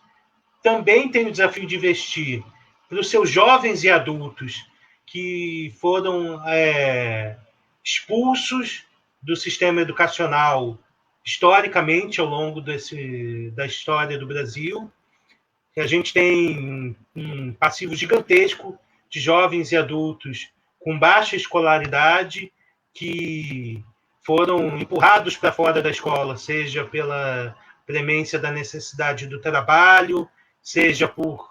também tem o desafio de investir para os seus jovens e adultos que foram expulsos do sistema educacional historicamente ao longo da história do Brasil. A gente tem um passivo gigantesco de jovens e adultos com baixa escolaridade que foram empurrados para fora da escola, seja pela premência da necessidade do trabalho, seja por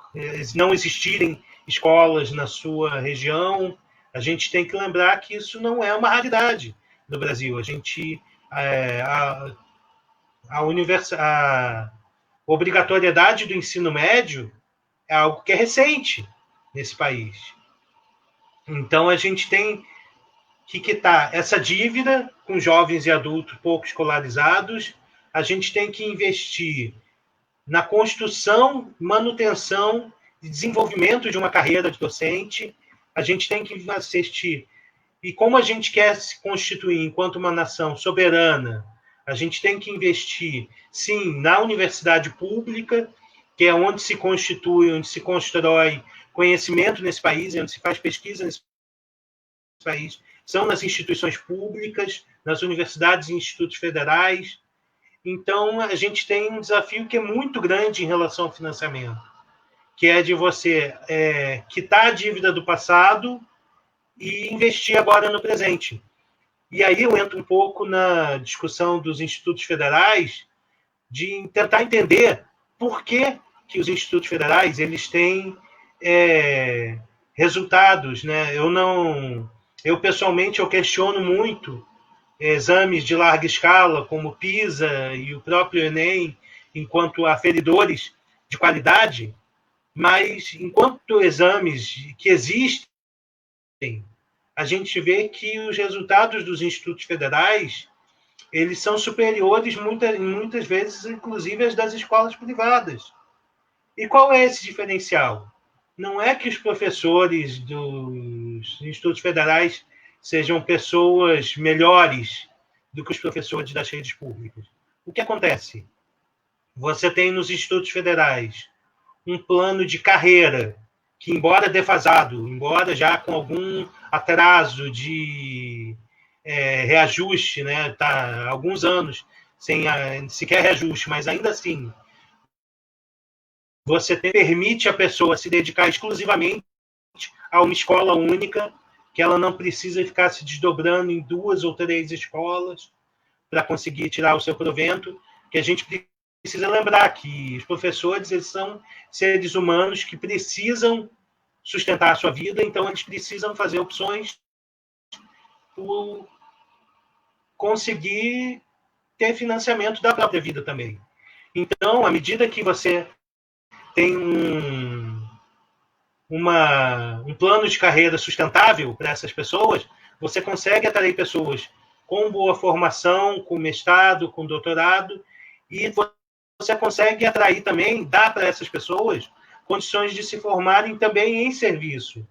não existirem escolas na sua região. A gente tem que lembrar que isso não é uma raridade no Brasil. A obrigatoriedade do ensino médio é algo que é recente nesse país. Então, a gente tem que quitar essa dívida com jovens e adultos pouco escolarizados. A gente tem que investir na construção, manutenção e desenvolvimento de uma carreira de docente. A gente tem que assistir. E como a gente quer se constituir enquanto uma nação soberana, a gente tem que investir, sim, na universidade pública, que é onde se constitui, onde se constrói conhecimento nesse país, onde se faz pesquisa nesse país. São nas instituições públicas, nas universidades e institutos federais. Então, a gente tem um desafio que é muito grande em relação ao financiamento, que é de você quitar a dívida do passado e investir agora no presente. E aí eu entro um pouco na discussão dos institutos federais, de tentar entender por que os institutos federais eles têm resultados, né? Eu pessoalmente eu questiono muito exames de larga escala, como o PISA e o próprio Enem, enquanto aferidores de qualidade, mas enquanto exames que existem, a gente vê que os resultados dos institutos federais eles são superiores muitas vezes, inclusive, às das escolas privadas. E qual é esse diferencial? Não é que os professores dos institutos federais sejam pessoas melhores do que os professores das redes públicas. O que acontece? Você tem nos institutos federais um plano de carreira que, embora defasado, embora já com algum atraso de reajuste, né, tá alguns anos sem sequer reajuste, mas ainda assim você permite a pessoa se dedicar exclusivamente a uma escola única, que ela não precisa ficar se desdobrando em 2 ou 3 escolas para conseguir tirar o seu provento, que a gente precisa lembrar que os professores eles são seres humanos que precisam sustentar a sua vida, então eles precisam fazer opções por conseguir ter financiamento da própria vida também. Então, à medida que você tem um plano de carreira sustentável para essas pessoas, você consegue atrair pessoas com boa formação, com mestrado, com doutorado, e você consegue atrair também, dar para essas pessoas condições de se formarem também em serviço.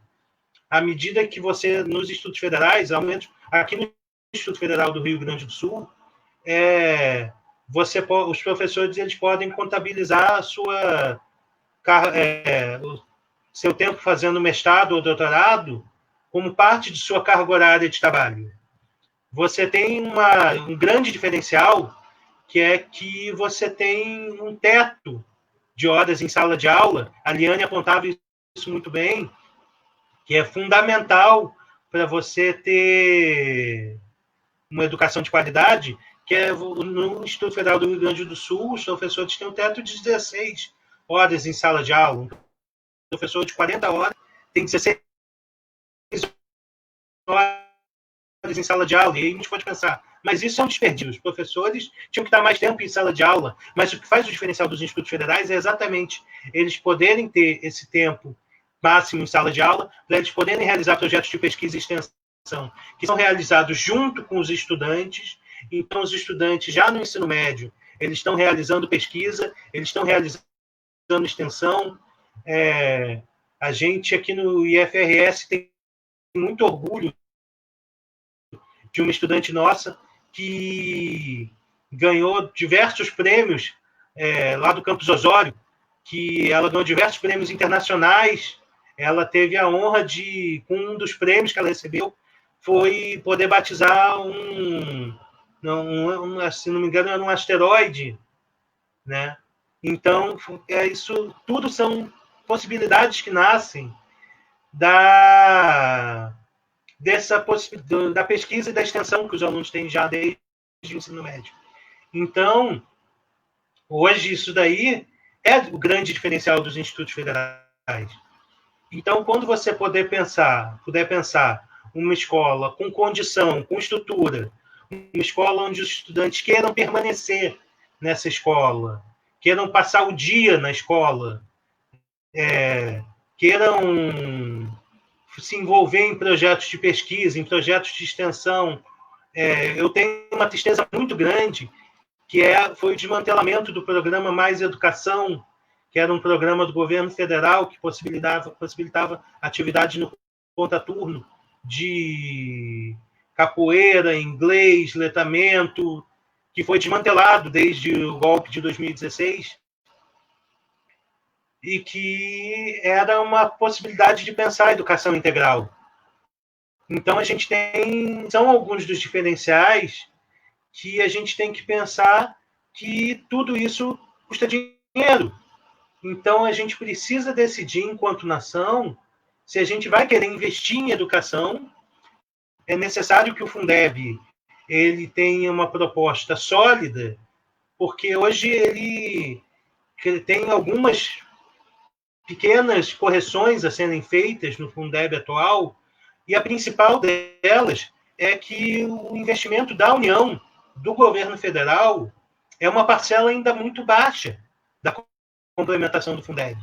À medida que você, nos institutos federais, aqui no Instituto Federal do Rio Grande do Sul, os professores eles podem contabilizar o seu tempo fazendo mestrado ou doutorado como parte de sua carga horária de trabalho. Você tem um grande diferencial, que é que você tem um teto de horas em sala de aula. A Liane apontava isso muito bem, que é fundamental para você ter uma educação de qualidade, que é no Instituto Federal do Rio Grande do Sul, os professores têm um teto de 16 horas em sala de aula. Um professor de 40 horas tem 16 horas em sala de aula. E aí a gente pode pensar, mas isso é um desperdício. Os professores tinham que estar mais tempo em sala de aula. Mas o que faz o diferencial dos institutos federais é exatamente eles poderem ter esse tempo máximo em sala de aula, para eles poderem realizar projetos de pesquisa e extensão, que são realizados junto com os estudantes. Então, os estudantes já no ensino médio, eles estão realizando pesquisa, eles estão realizando extensão. A gente aqui no IFRS tem muito orgulho de uma estudante nossa que ganhou diversos prêmios lá do Campus Osório, que ela ganhou diversos prêmios internacionais. Ela teve a honra de, com um dos prêmios que ela recebeu, foi poder batizar se não me engano, era um asteroide, né? Então, isso tudo são possibilidades que nascem da pesquisa e da extensão que os alunos têm já desde o ensino médio. Então, hoje, isso daí é o grande diferencial dos institutos federais. Então, quando você puder pensar uma escola com condição, com estrutura, uma escola onde os estudantes queiram permanecer nessa escola, queiram passar o dia na escola, queiram se envolver em projetos de pesquisa, em projetos de extensão. Eu tenho uma tristeza muito grande, que foi o desmantelamento do programa Mais Educação, que era um programa do governo federal que possibilitava atividades no contraturno de capoeira, inglês, letramento, que foi desmantelado desde o golpe de 2016, e que era uma possibilidade de pensar a educação integral. Então, são alguns dos diferenciais que a gente tem que pensar que tudo isso custa dinheiro. Então, a gente precisa decidir, enquanto nação, se a gente vai querer investir em educação. É necessário que o Fundeb ele tenha uma proposta sólida, porque hoje ele tem algumas pequenas correções a serem feitas no Fundeb atual, e a principal delas é que o investimento da União, do governo federal, é uma parcela ainda muito baixa da complementação do Fundeb.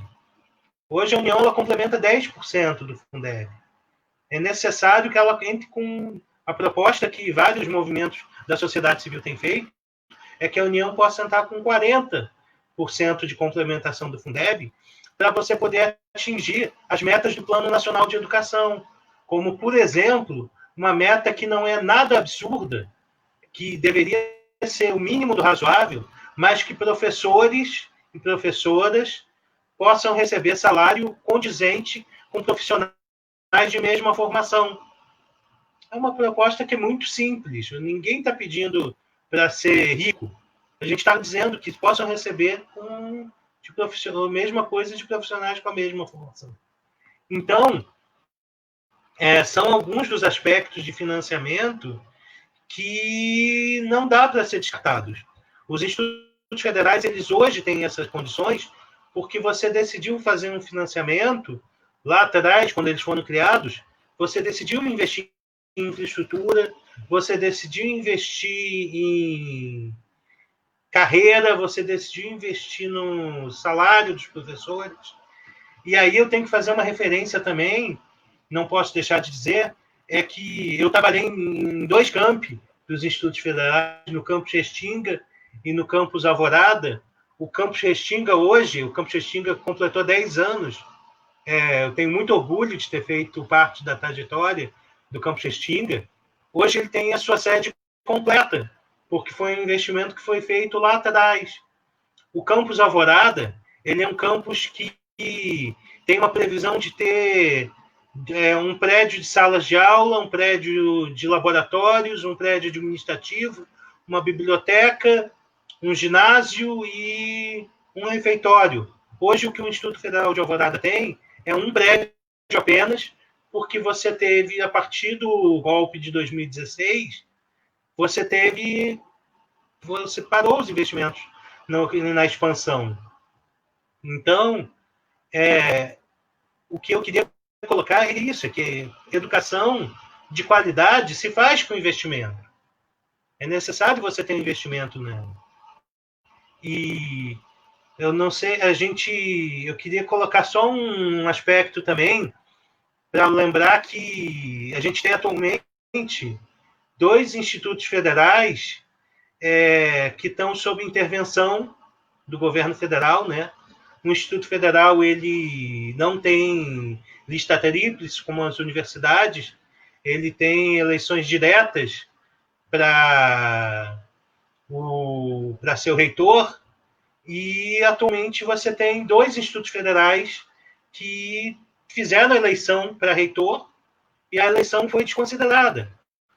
Hoje a União ela complementa 10% do Fundeb. É necessário que ela entre com a proposta que vários movimentos da sociedade civil têm feito, é que a União possa entrar com 40% de complementação do Fundeb, para você poder atingir as metas do Plano Nacional de Educação, como, por exemplo, uma meta que não é nada absurda, que deveria ser o mínimo do razoável, mas que professores e professoras possam receber salário condizente com profissionais de mesma formação. É uma proposta que é muito simples. Ninguém está pedindo para ser rico. A gente está dizendo que possam receber a mesma coisa de profissionais com a mesma formação. Então, são alguns dos aspectos de financiamento que não dá para ser descartados. Os institutos federais, eles hoje têm essas condições porque você decidiu fazer um financiamento lá atrás, quando eles foram criados, você decidiu investir em infraestrutura, você decidiu investir em carreira, você decidiu investir no salário dos professores. E aí eu tenho que fazer uma referência também, não posso deixar de dizer, é que eu trabalhei em 2 campi dos institutos federais, no campus Restinga e no campus Alvorada. O campus Restinga hoje, o campus Restinga completou 10 anos. Eu tenho muito orgulho de ter feito parte da trajetória do campus Restinga. Hoje ele tem a sua sede completa, porque foi um investimento que foi feito lá atrás. O campus Alvorada, ele é um campus que tem uma previsão de ter um prédio de salas de aula, um prédio de laboratórios, um prédio administrativo, uma biblioteca, um ginásio e um refeitório. Hoje, o que o Instituto Federal de Alvorada tem é um prédio apenas, porque você teve, a partir do golpe de 2016, você parou os investimentos na expansão. Então, o que eu queria colocar é isso, é que educação de qualidade se faz com investimento. É necessário você ter investimento nela. E eu não sei, eu queria colocar só um aspecto também, para lembrar que a gente tem atualmente 2 institutos federais que estão sob intervenção do governo federal, né? O Instituto Federal ele não tem lista tríplice como as universidades, ele tem eleições diretas para seu reitor, e atualmente você tem 2 institutos federais que fizeram a eleição para reitor e a eleição foi desconsiderada.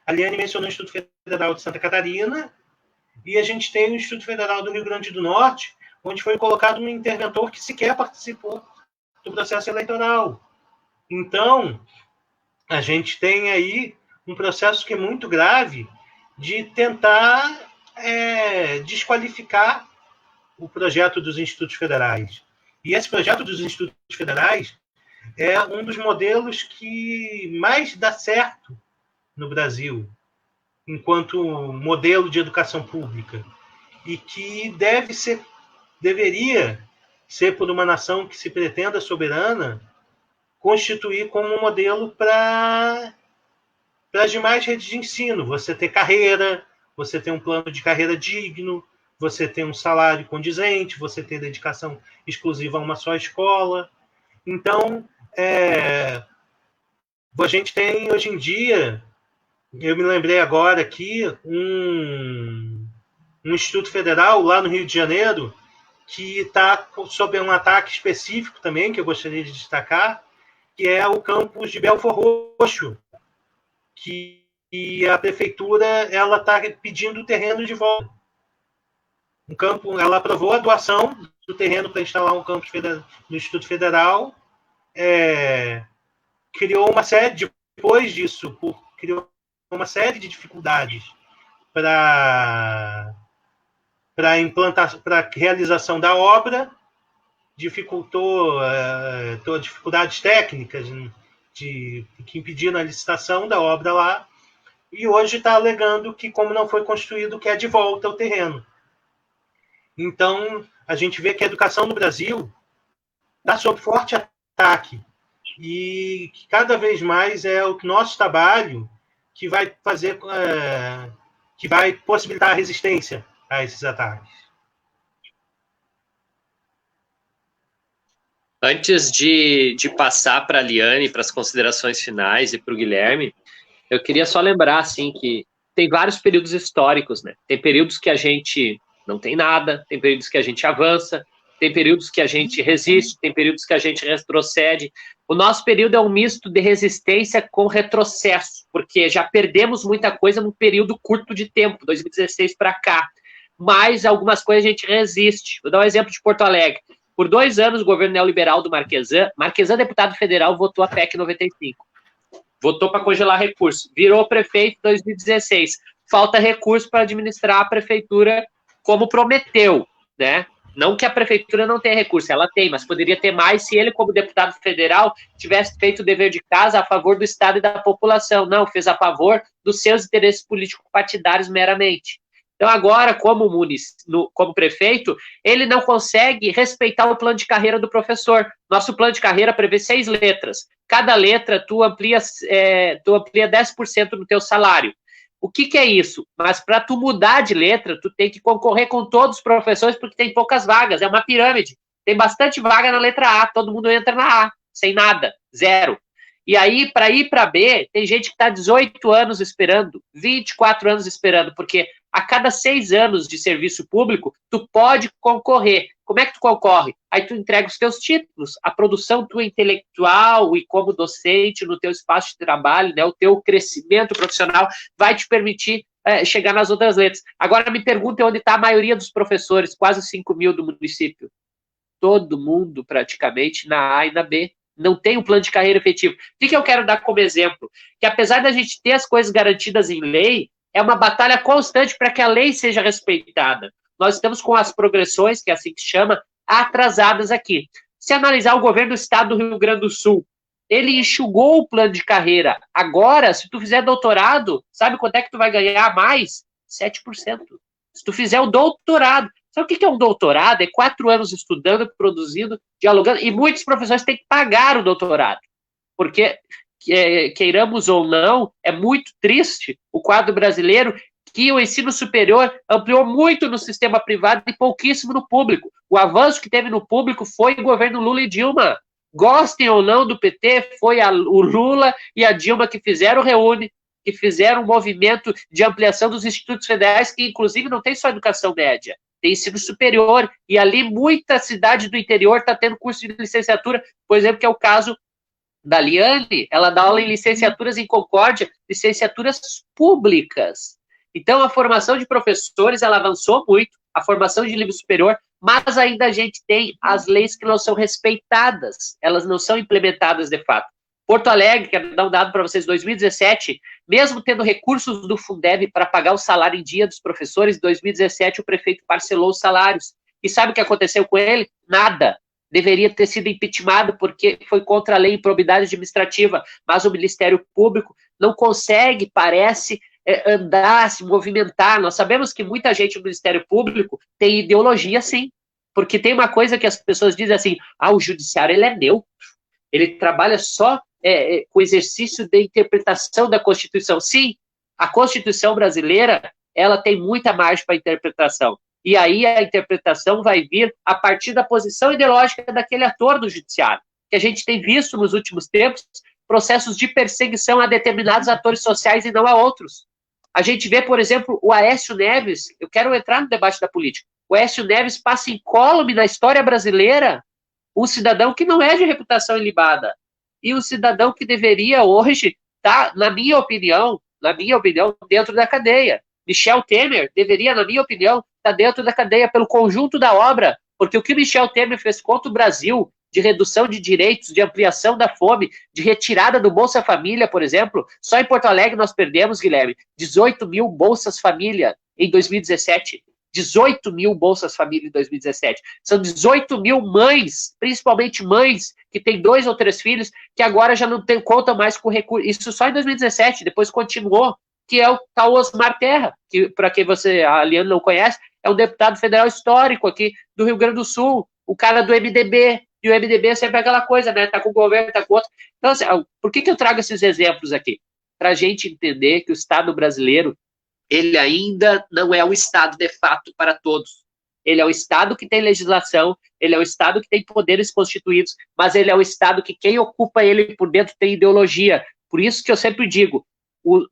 A Liane mencionou o Instituto Federal de Santa Catarina e a gente tem o Instituto Federal do Rio Grande do Norte, onde foi colocado um interventor que sequer participou do processo eleitoral. Então, a gente tem aí um processo que é muito grave de tentar desqualificar o projeto dos institutos federais. E esse projeto dos institutos federais é um dos modelos que mais dá certo no Brasil, enquanto modelo de educação pública, e que deveria ser, por uma nação que se pretenda soberana, constituir como um modelo para as demais redes de ensino. Você ter carreira, você ter um plano de carreira digno, você ter um salário condizente, você ter dedicação exclusiva a uma só escola. Então, a gente tem hoje em dia, eu me lembrei agora aqui, um Instituto Federal lá no Rio de Janeiro que está sob um ataque específico também, que eu gostaria de destacar, que é o campus de Belford Roxo, que a prefeitura está pedindo o terreno de volta. Ela aprovou a doação do terreno para instalar um campus no Instituto Federal, criou uma série, depois disso, criou uma série de dificuldades para a realização da obra, dificultou dificuldades técnicas que impediram a licitação da obra lá, e hoje está alegando que, como não foi construído, quer de volta o terreno. Então, a gente vê que a educação no Brasil está sob forte ataque, e que cada vez mais é o nosso trabalho que vai fazer, que vai possibilitar a resistência a esses ataques. Antes de passar para a Liane, para as considerações finais, e para o Guilherme, eu queria só lembrar assim, que tem vários períodos históricos, né? Tem períodos que a gente não tem nada, tem períodos que a gente avança, tem períodos que a gente resiste, tem períodos que a gente retrocede. O nosso período é um misto de resistência com retrocesso, porque já perdemos muita coisa num período curto de tempo, 2016 para cá. Mas algumas coisas a gente resiste. Vou dar um exemplo de Porto Alegre. Por 2 anos, o governo neoliberal do Marquesan, deputado federal, votou a PEC 95. Votou para congelar recursos. Virou prefeito em 2016. Falta recurso para administrar a prefeitura como prometeu, né? Não que a prefeitura não tenha recurso, ela tem, mas poderia ter mais se ele, como deputado federal, tivesse feito o dever de casa a favor do Estado e da população. Não, fez a favor dos seus interesses político-partidários meramente. Então, agora, como prefeito, ele não consegue respeitar o plano de carreira do professor. Nosso plano de carreira prevê 6 letras. Cada letra, tu amplia 10% no teu salário. O que é isso? Mas para tu mudar de letra, tu tem que concorrer com todos os professores, porque tem poucas vagas, é uma pirâmide. Tem bastante vaga na letra A, todo mundo entra na A, sem nada, 0. E aí, para ir para B, tem gente que está 18 anos esperando, 24 anos esperando, porque a cada 6 anos de serviço público, tu pode concorrer. Como é que tu concorre? Aí tu entrega os teus títulos, a produção tua intelectual e como docente no teu espaço de trabalho, né, o teu crescimento profissional vai te permitir chegar nas outras letras. Agora me pergunta onde está a maioria dos professores, quase 5 mil do município. Todo mundo praticamente na A e na B. Não tem um plano de carreira efetivo. O que eu quero dar como exemplo? Que apesar da gente ter as coisas garantidas em lei, é uma batalha constante para que a lei seja respeitada. Nós estamos com as progressões, que é assim que se chama, atrasadas aqui. Se analisar o governo do estado do Rio Grande do Sul, ele enxugou o plano de carreira. Agora, se tu fizer doutorado, sabe quanto é que tu vai ganhar mais? 7%. Se tu fizer o doutorado, Sabe o que é um doutorado? É 4 anos estudando, produzindo, dialogando, e muitos professores têm que pagar o doutorado, porque, queiramos ou não, é muito triste o quadro brasileiro, que o ensino superior ampliou muito no sistema privado e pouquíssimo no público. O avanço que teve no público foi o governo Lula e Dilma. Gostem ou não do PT, foi o Lula e a Dilma que fizeram o Reúne, que fizeram um movimento de ampliação dos institutos federais, que inclusive não tem só educação média, tem ensino superior, e ali muita cidade do interior está tendo curso de licenciatura, por exemplo, que é o caso da Liane, ela dá aula em licenciaturas em Concórdia, licenciaturas públicas. Então, a formação de professores, ela avançou muito, a formação de nível superior, mas ainda a gente tem as leis que não são respeitadas, elas não são implementadas de fato. Porto Alegre, quero dar um dado para vocês, 2017, mesmo tendo recursos do Fundeb para pagar o salário em dia dos professores, em 2017 o prefeito parcelou os salários. E sabe o que aconteceu com ele? Nada. Deveria ter sido impeachmentado porque foi contra a lei de improbidade administrativa, mas o Ministério Público não consegue, parece, andar, se movimentar. Nós sabemos que muita gente no Ministério Público tem ideologia, sim, porque tem uma coisa que as pessoas dizem assim, o judiciário ele é neutro, ele trabalha só com o exercício de interpretação da Constituição. Sim, a Constituição brasileira, ela tem muita margem para interpretação. E aí a interpretação vai vir a partir da posição ideológica daquele ator do judiciário, que a gente tem visto nos últimos tempos processos de perseguição a determinados atores sociais e não a outros. A gente vê, por exemplo, o Aécio Neves, eu quero entrar no debate da política, o Aécio Neves passa incólume na história brasileira, um cidadão que não é de reputação ilibada, e um cidadão que deveria hoje estar, na minha opinião, dentro da cadeia. Michel Temer deveria, na minha opinião, estar dentro da cadeia pelo conjunto da obra, porque o que Michel Temer fez contra o Brasil, de redução de direitos, de ampliação da fome, de retirada do Bolsa Família, por exemplo, só em Porto Alegre nós perdemos, Guilherme, 18 mil Bolsas Família em 2017. 18 mil Bolsas Família em 2017. São 18 mil mães, principalmente mães, que têm 2 ou 3 filhos, que agora já não contam mais com recurso. Isso só em 2017, depois continuou, que é o tal Osmar Terra, que, para quem a Liane não conhece, é um deputado federal histórico aqui do Rio Grande do Sul, o cara do MDB, e o MDB é sempre aquela coisa, né? Tá com o governo, tá com outro. Então, assim, por que eu trago esses exemplos aqui? Para a gente entender que o Estado brasileiro, ele ainda não é um Estado de fato para todos. Ele é um Estado que tem legislação, ele é um Estado que tem poderes constituídos, mas ele é um Estado que quem ocupa ele por dentro tem ideologia. Por isso que eu sempre digo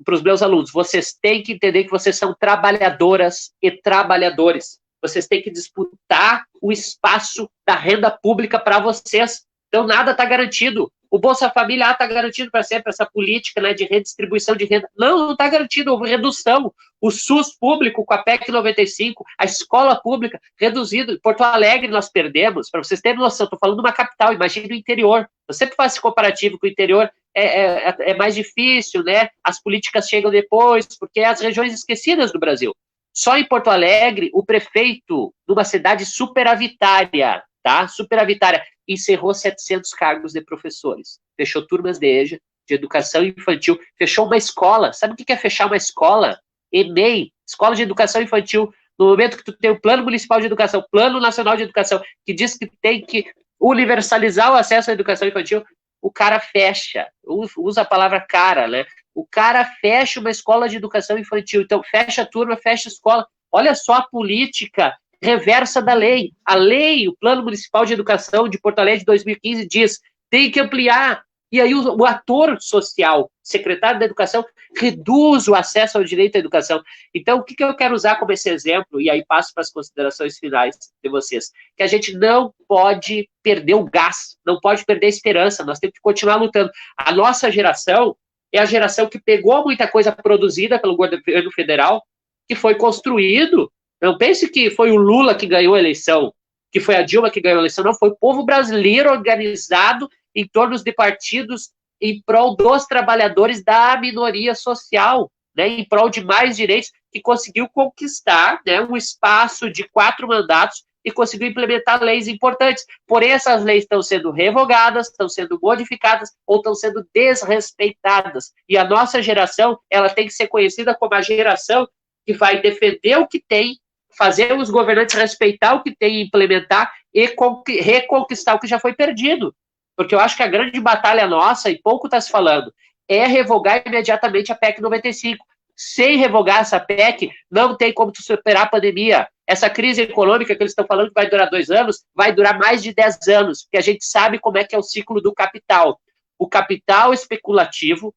para os meus alunos, vocês têm que entender que vocês são trabalhadoras e trabalhadores. Vocês têm que disputar o espaço da renda pública para vocês. Então, nada está garantido. O Bolsa Família está garantido para sempre essa política, né, de redistribuição de renda. Não está garantido. Houve redução. O SUS público com a PEC 95, a escola pública reduzido. Em Porto Alegre nós perdemos, para vocês terem noção, estou falando de uma capital, imagine o interior. Eu sempre faço esse comparativo com o interior, é mais difícil, né? As políticas chegam depois, porque é as regiões esquecidas do Brasil. Só em Porto Alegre, o prefeito de uma cidade superavitária, tá? Superavitária, encerrou 700 cargos de professores. Fechou turmas de EJA, de educação infantil, fechou uma escola. Sabe o que é fechar uma escola? EMEI, Escola de Educação Infantil. No momento que tu tem o Plano Municipal de Educação, Plano Nacional de Educação, que diz que tem que universalizar o acesso à educação infantil, o cara fecha, usa a palavra cara, né? O cara fecha uma escola de educação infantil, então fecha a turma, fecha a escola. Olha só a política reversa da lei. A lei, o Plano Municipal de Educação de Porto Alegre de 2015 diz, tem que ampliar. E aí o ator social, secretário da Educação, reduz o acesso ao direito à educação. Então, o que eu quero usar como esse exemplo, e aí passo para as considerações finais de vocês, que a gente não pode perder o gás, não pode perder a esperança, nós temos que continuar lutando. A nossa geração é a geração que pegou muita coisa produzida pelo governo federal, que foi construído. Não pense que foi o Lula que ganhou a eleição, que foi a Dilma que ganhou a eleição, não, foi o povo brasileiro organizado em torno de partidos em prol dos trabalhadores da minoria social, né, em prol de mais direitos, que conseguiu conquistar, né, um espaço de 4 mandatos e conseguiu implementar leis importantes. Porém, essas leis estão sendo revogadas, estão sendo modificadas ou estão sendo desrespeitadas. E a nossa geração, ela tem que ser conhecida como a geração que vai defender o que tem fazer os governantes respeitar o que tem e implementar e reconquistar o que já foi perdido. Porque eu acho que a grande batalha nossa, e pouco está se falando, é revogar imediatamente a PEC 95. Sem revogar essa PEC, não tem como tu superar a pandemia. Essa crise econômica que eles estão falando que vai durar 2 anos, vai durar mais de 10 anos, porque a gente sabe como é que é o ciclo do capital. O capital especulativo,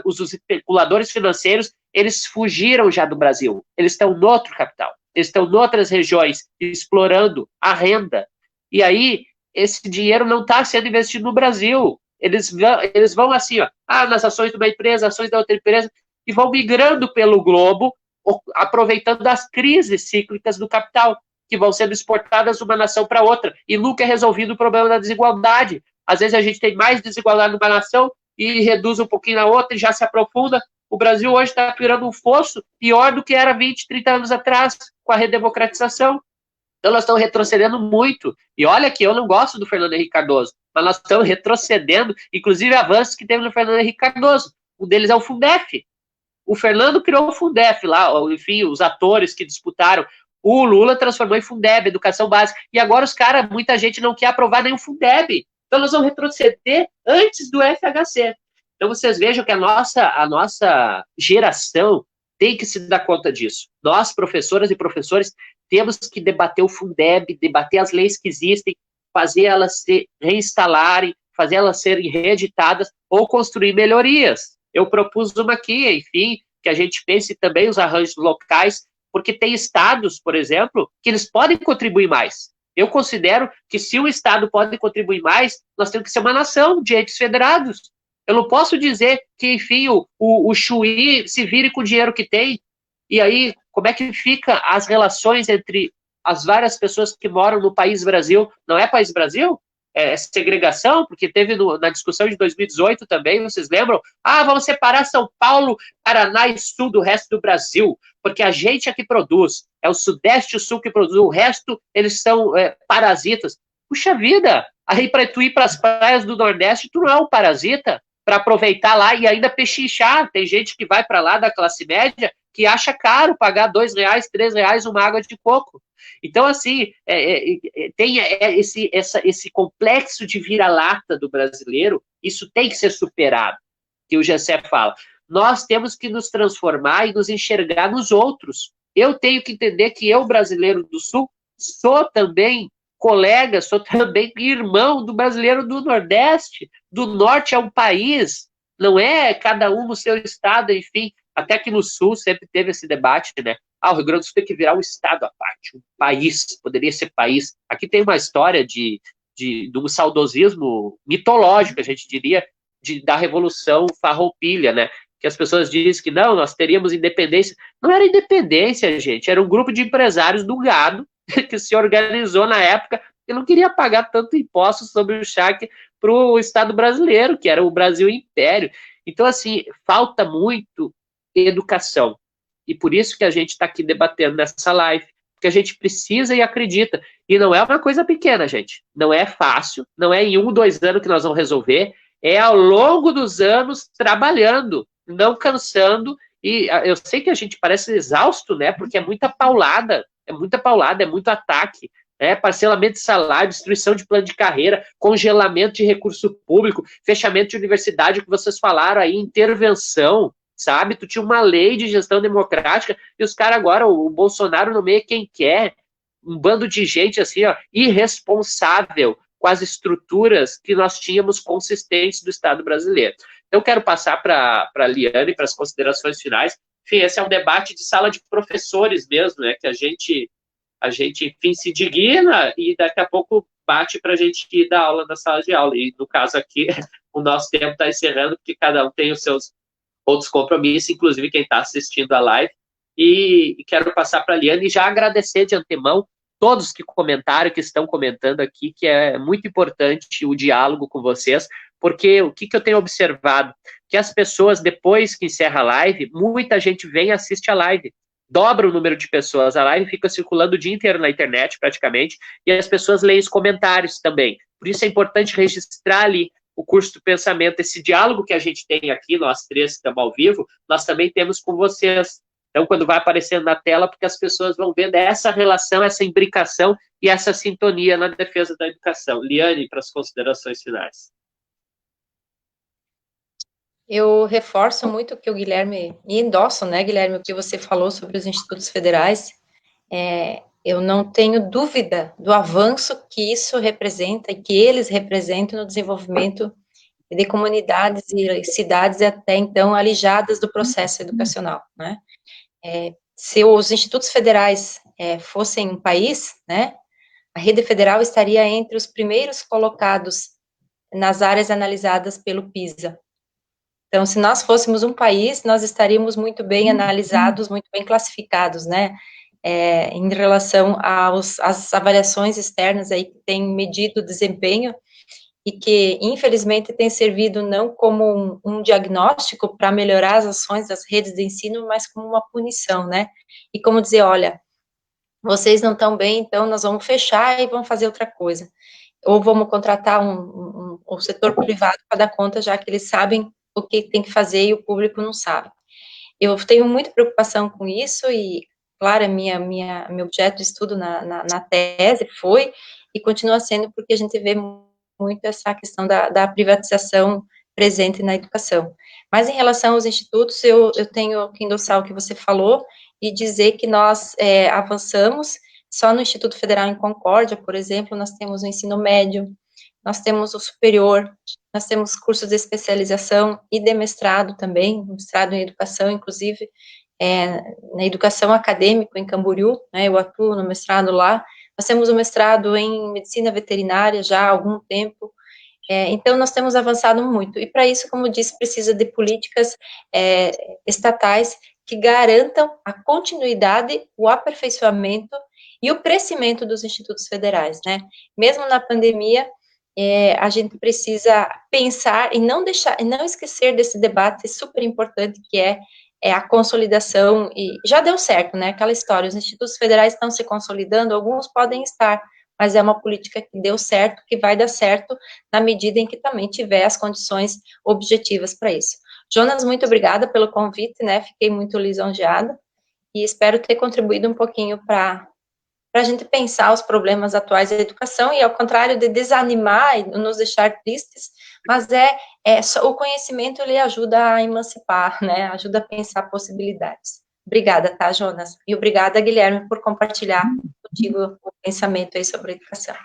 os especuladores financeiros, eles fugiram já do Brasil. Eles estão no outro capital. Eles estão em outras regiões, explorando a renda. E aí, esse dinheiro não está sendo investido no Brasil. Eles vão assim, ó, nas ações de uma empresa, ações da outra empresa, e vão migrando pelo globo, aproveitando das crises cíclicas do capital, que vão sendo exportadas de uma nação para outra, e nunca é resolvido o problema da desigualdade. Às vezes a gente tem mais desigualdade numa nação e reduz um pouquinho na outra e já se aprofunda. O Brasil hoje está virando um fosso pior do que era 20, 30 anos atrás, com a redemocratização. Então nós estamos retrocedendo muito. E olha que eu não gosto do Fernando Henrique Cardoso, mas nós estamos retrocedendo, inclusive avanços que teve no Fernando Henrique Cardoso. Um deles é o Fundef. O Fernando criou o Fundef lá, enfim, os atores que disputaram. O Lula transformou em Fundeb, educação básica. E agora os caras, muita gente não quer aprovar nem o Fundeb. Então nós vamos retroceder antes do FHC. Então vocês vejam que a nossa geração tem que se dar conta disso. Nós, professoras e professores, temos que debater o Fundeb, debater as leis que existem, fazer elas se reinstalarem, fazer elas serem reeditadas ou construir melhorias. Eu propus uma aqui, enfim, que a gente pense também os arranjos locais, porque tem estados, por exemplo, que eles podem contribuir mais. Eu considero que se o estado pode contribuir mais, nós temos que ser uma nação de entes federados. Eu não posso dizer que, enfim, o Chuí se vire com o dinheiro que tem, e aí como é que fica as relações entre as várias pessoas que moram no país Brasil? Não é país Brasil? É segregação, porque teve na discussão de 2018 também, vocês lembram? Vamos separar São Paulo, Paraná e Sul do resto do Brasil, porque a gente é que produz, é o Sudeste e o Sul que produz, o resto eles são parasitas. Puxa vida, aí para tu ir para as praias do Nordeste, tu não é um parasita, para aproveitar lá e ainda pechinchar. Tem gente que vai para lá da classe média que acha caro pagar R$2, R$3 uma água de coco. Então, assim, tem esse complexo de vira-lata do brasileiro, isso tem que ser superado, que o Gessé fala. Nós temos que nos transformar e nos enxergar nos outros. Eu tenho que entender que eu, brasileiro do Sul, sou também colega, sou também irmão do brasileiro do Nordeste. Do Norte é um país, não é cada um no seu estado, enfim. Até que no Sul sempre teve esse debate, né? O Rio Grande do Sul tem que virar um estado à parte, um país, poderia ser país. Aqui tem uma história de um saudosismo mitológico, a gente diria, da Revolução Farroupilha, né? Que as pessoas dizem que não, nós teríamos independência. Não era independência, gente, era um grupo de empresários do gado que se organizou na época e não queria pagar tanto imposto sobre o charque para o Estado brasileiro, que era o Brasil Império. Então, assim, falta muito educação. E por isso que a gente está aqui debatendo nessa live, porque a gente precisa e acredita. E não é uma coisa pequena, gente. Não é fácil, não é em 1, 2 anos que nós vamos resolver, é ao longo dos anos trabalhando, não cansando. E eu sei que a gente parece exausto, né? Porque é muita paulada, é muito ataque. Parcelamento de salário, destruição de plano de carreira, congelamento de recurso público, fechamento de universidade, que vocês falaram aí, intervenção, sabe? Tu tinha uma lei de gestão democrática e os caras agora, o Bolsonaro nomeia quem quer, um bando de gente assim, ó, irresponsável com as estruturas que nós tínhamos consistentes do Estado brasileiro. Então, quero passar para a Liane, para as considerações finais. Enfim, esse é um debate de sala de professores mesmo, né? Que a gente, enfim, se digna e daqui a pouco bate para a gente ir dar aula na sala de aula. E, no caso aqui, o nosso tempo está encerrando, porque cada um tem os seus outros compromissos, inclusive quem está assistindo a live. E quero passar para a Liane e já agradecer de antemão todos que comentaram, que estão comentando aqui, que é muito importante o diálogo com vocês, porque o que eu tenho observado? Que as pessoas, depois que encerra a live, muita gente vem e assiste a live. Dobra o número de pessoas, a live fica circulando o dia inteiro na internet, praticamente, e as pessoas leem os comentários também. Por isso é importante registrar ali o curso do pensamento, esse diálogo que a gente tem aqui, nós três que estamos ao vivo, nós também temos com vocês. Então, quando vai aparecendo na tela, porque as pessoas vão vendo essa relação, essa imbricação e essa sintonia na defesa da educação. Liane, para as considerações finais. Eu reforço muito o que o Guilherme, e endosso, né, Guilherme, o que você falou sobre os institutos federais. Eu não tenho dúvida do avanço que isso representa e que eles representam no desenvolvimento de comunidades e cidades até então alijadas do processo educacional, né? Se os institutos federais fossem um país, né, a rede federal estaria entre os primeiros colocados nas áreas analisadas pelo PISA. Então, se nós fôssemos um país, nós estaríamos muito bem analisados, muito bem classificados, né, em relação às avaliações externas aí que têm medido o desempenho e que, infelizmente, tem servido não como um diagnóstico para melhorar as ações das redes de ensino, mas como uma punição, né? E como dizer, olha, vocês não estão bem, então nós vamos fechar e vamos fazer outra coisa. Ou vamos contratar o setor privado para dar conta, já que eles sabem o que tem que fazer e o público não sabe. Eu tenho muita preocupação com isso e, claro, meu objeto de estudo na tese foi e continua sendo porque a gente vê muito essa questão da privatização presente na educação. Mas em relação aos institutos, eu tenho que endossar o que você falou e dizer que nós avançamos. Só no Instituto Federal em Concórdia, por exemplo, nós temos o ensino médio, nós temos o superior, nós temos cursos de especialização e de mestrado também, mestrado em educação, inclusive, na educação acadêmica em Camboriú, né, eu atuo no mestrado lá. Nós temos o mestrado em medicina veterinária já há algum tempo. Então, nós temos avançado muito. E, para isso, como disse, precisa de políticas estatais que garantam a continuidade, o aperfeiçoamento e o crescimento dos institutos federais, né? Mesmo na pandemia, a gente precisa pensar e não esquecer desse debate super importante que é a consolidação, e já deu certo, né, aquela história, os institutos federais estão se consolidando, alguns podem estar, mas é uma política que deu certo, que vai dar certo na medida em que também tiver as condições objetivas para isso. Jonas, muito obrigada pelo convite, né, fiquei muito lisonjeada, e espero ter contribuído um pouquinho para a gente pensar os problemas atuais da educação, e ao contrário de desanimar e nos deixar tristes, mas o conhecimento, ele ajuda a emancipar, né, ajuda a pensar possibilidades. Obrigada, tá, Jonas? E obrigada, Guilherme, por compartilhar contigo o pensamento aí sobre a educação.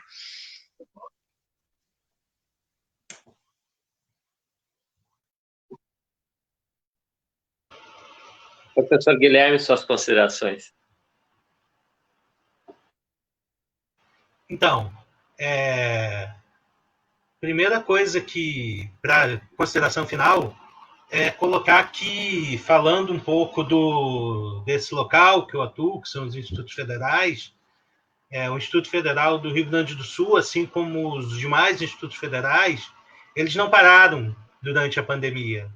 Professor Guilherme, suas considerações. Então, primeira coisa que, para consideração final, é colocar aqui, falando um pouco desse local que eu atuo, que são os institutos federais, o Instituto Federal do Rio Grande do Sul, assim como os demais institutos federais, eles não pararam durante a pandemia.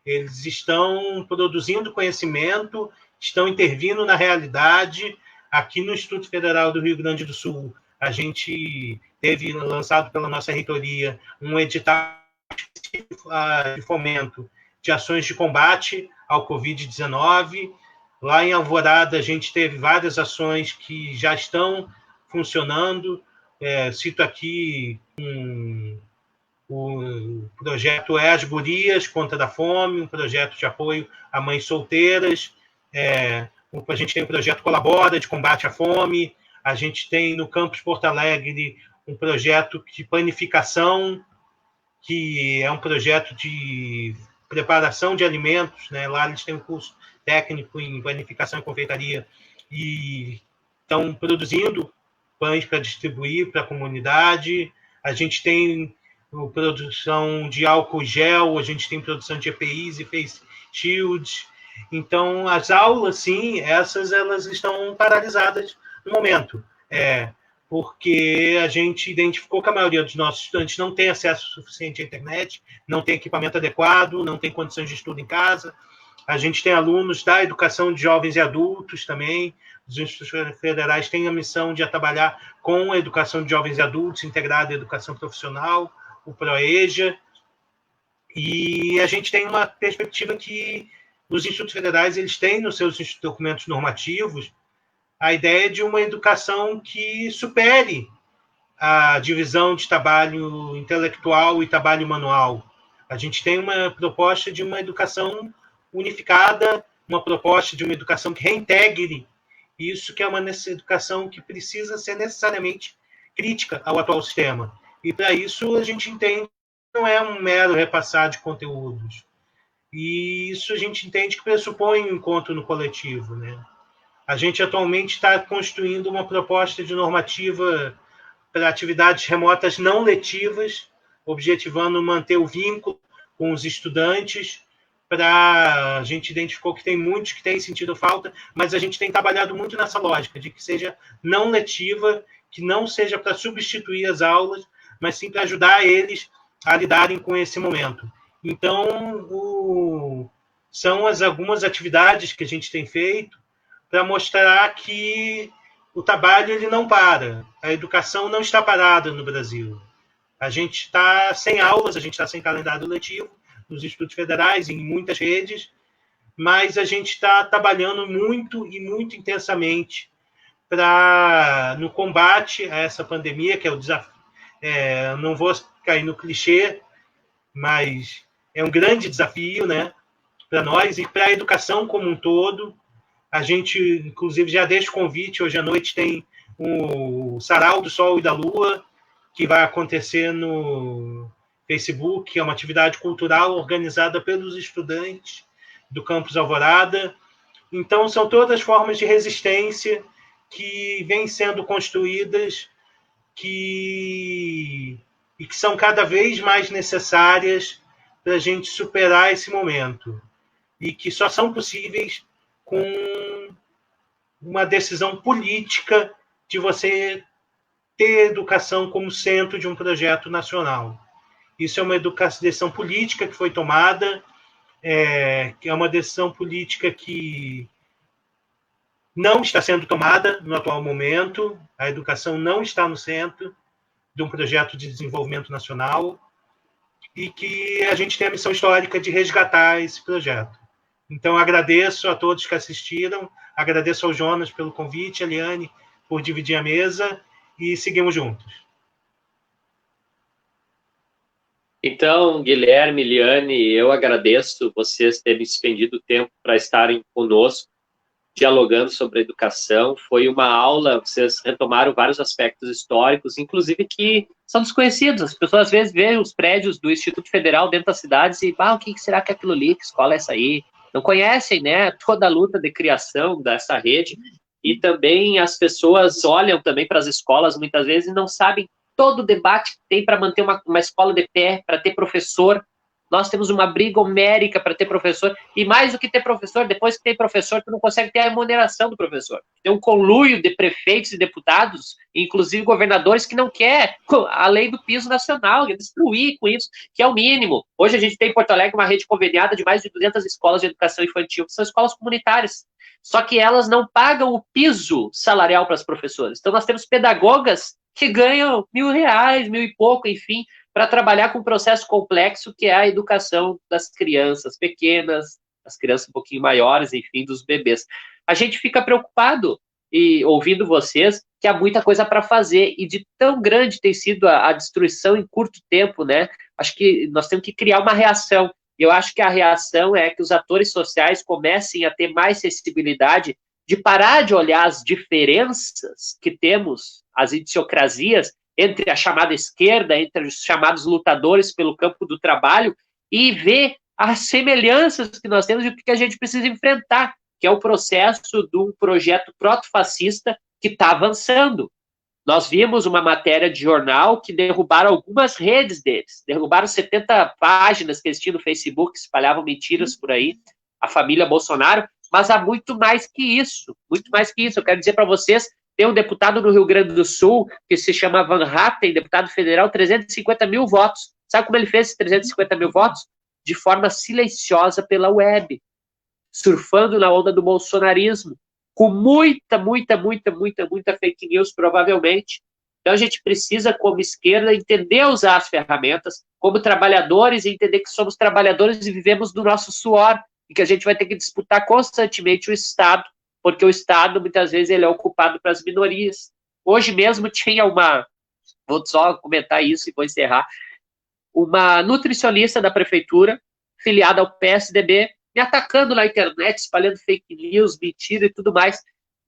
Eles estão produzindo conhecimento, estão intervindo na realidade. Aqui no Instituto Federal do Rio Grande do Sul, a gente teve lançado pela nossa reitoria um edital de fomento de ações de combate ao Covid-19. Lá em Alvorada, a gente teve várias ações que já estão funcionando. Cito aqui o projeto As Gurias contra a Fome, um projeto de apoio a mães solteiras. A gente tem o projeto Colabora, de combate à fome. A gente tem no campus Porto Alegre um projeto de panificação, que é um projeto de preparação de alimentos, né? Lá eles têm um curso técnico em panificação e confeitaria e estão produzindo pães para distribuir para a comunidade. A gente tem produção de álcool gel, a gente tem produção de EPIs e face shields. Então, as aulas, sim, elas estão paralisadas no momento, porque a gente identificou que a maioria dos nossos estudantes não tem acesso suficiente à internet, não tem equipamento adequado, não tem condições de estudo em casa. A gente tem alunos da educação de jovens e adultos também. Os institutos federais têm a missão de trabalhar com a educação de jovens e adultos, integrada à educação profissional, o PROEJA. E a gente tem uma perspectiva que os institutos federais eles têm nos seus documentos normativos a ideia de uma educação que supere a divisão de trabalho intelectual e trabalho manual. A gente tem uma proposta de uma educação unificada, uma proposta de uma educação que reintegre isso, que é uma educação que precisa ser necessariamente crítica ao atual sistema. E, para isso, a gente entende que não é um mero repassar de conteúdos. E isso a gente entende que pressupõe um encontro no coletivo, né? A gente atualmente está construindo uma proposta de normativa para atividades remotas não letivas, objetivando manter o vínculo com os estudantes. A gente identificou que tem muitos que têm sentido falta, mas a gente tem trabalhado muito nessa lógica de que seja não letiva, que não seja para substituir as aulas, mas sim para ajudar eles a lidarem com esse momento. Então, são algumas atividades que a gente tem feito para mostrar que o trabalho ele não para, a educação não está parada no Brasil. A gente está sem aulas, a gente está sem calendário letivo nos institutos federais, em muitas redes, mas a gente está trabalhando muito e muito intensamente no combate a essa pandemia, que é o desafio. Não vou cair no clichê, mas é um grande desafio, né, para nós e para a educação como um todo. A gente, inclusive, já deixa o convite, hoje à noite tem o Sarau do Sol e da Lua, que vai acontecer no Facebook, que é uma atividade cultural organizada pelos estudantes do Campus Alvorada. Então, são todas formas de resistência que vêm sendo construídas e que são cada vez mais necessárias para a gente superar esse momento. E que só são possíveis com uma decisão política de você ter educação como centro de um projeto nacional. Isso é uma decisão política que foi tomada, que é uma decisão política que não está sendo tomada no atual momento. A educação não está no centro de um projeto de desenvolvimento nacional e que a gente tem a missão histórica de resgatar esse projeto. Então, agradeço a todos que assistiram, agradeço ao Jonas pelo convite, a Eliane por dividir a mesa e seguimos juntos. Então, Guilherme, Eliane, eu agradeço vocês terem despendido tempo para estarem conosco, dialogando sobre a educação. Foi uma aula, vocês retomaram vários aspectos históricos, inclusive que são desconhecidos. As pessoas às vezes veem os prédios do Instituto Federal dentro das cidades e, o que será que é aquilo ali? Que escola é essa aí? Não conhecem, né, toda a luta de criação dessa rede, e também as pessoas olham também para as escolas muitas vezes e não sabem todo o debate que tem para manter uma escola de pé, para ter professor. Nós temos uma briga homérica para ter professor, e mais do que ter professor, depois que tem professor, tu não consegue ter a remuneração do professor. Tem um conluio de prefeitos e deputados, inclusive governadores, que não quer a lei do piso nacional, quer destruir com isso, que é o mínimo. Hoje a gente tem em Porto Alegre uma rede conveniada de mais de 200 escolas de educação infantil, que são escolas comunitárias, só que elas não pagam o piso salarial para as professoras. Então nós temos pedagogas que ganham R$1.000, 1.000 e pouco, enfim, para trabalhar com um processo complexo que é a educação das crianças pequenas, as crianças um pouquinho maiores, enfim, dos bebês. A gente fica preocupado, e ouvindo vocês, que há muita coisa para fazer, e de tão grande tem sido a destruição em curto tempo, né? Acho que nós temos que criar uma reação, e eu acho que a reação é que os atores sociais comecem a ter mais sensibilidade de parar de olhar as diferenças que temos, as idiosincrasias, entre a chamada esquerda, entre os chamados lutadores pelo campo do trabalho, e ver as semelhanças que nós temos e o que a gente precisa enfrentar, que é o processo de um projeto proto-fascista que está avançando. Nós vimos uma matéria de jornal que derrubaram algumas redes deles, derrubaram 70 páginas que eles tinham no Facebook, que espalhavam mentiras por aí, a família Bolsonaro, mas há muito mais que isso, muito mais que isso. Eu quero dizer para vocês, tem um deputado no Rio Grande do Sul, que se chama Van Hatten, deputado federal, 350 mil votos. Sabe como ele fez esses 350 mil votos? De forma silenciosa pela web, surfando na onda do bolsonarismo, com muita fake news, provavelmente. Então a gente precisa, como esquerda, entender usar as ferramentas, como trabalhadores, entender que somos trabalhadores e vivemos do nosso suor, e que a gente vai ter que disputar constantemente o Estado, porque o Estado, muitas vezes, ele é ocupado para as minorias. Hoje mesmo tinha vou só comentar isso e vou encerrar, uma nutricionista da prefeitura, filiada ao PSDB, me atacando na internet, espalhando fake news, mentira e tudo mais.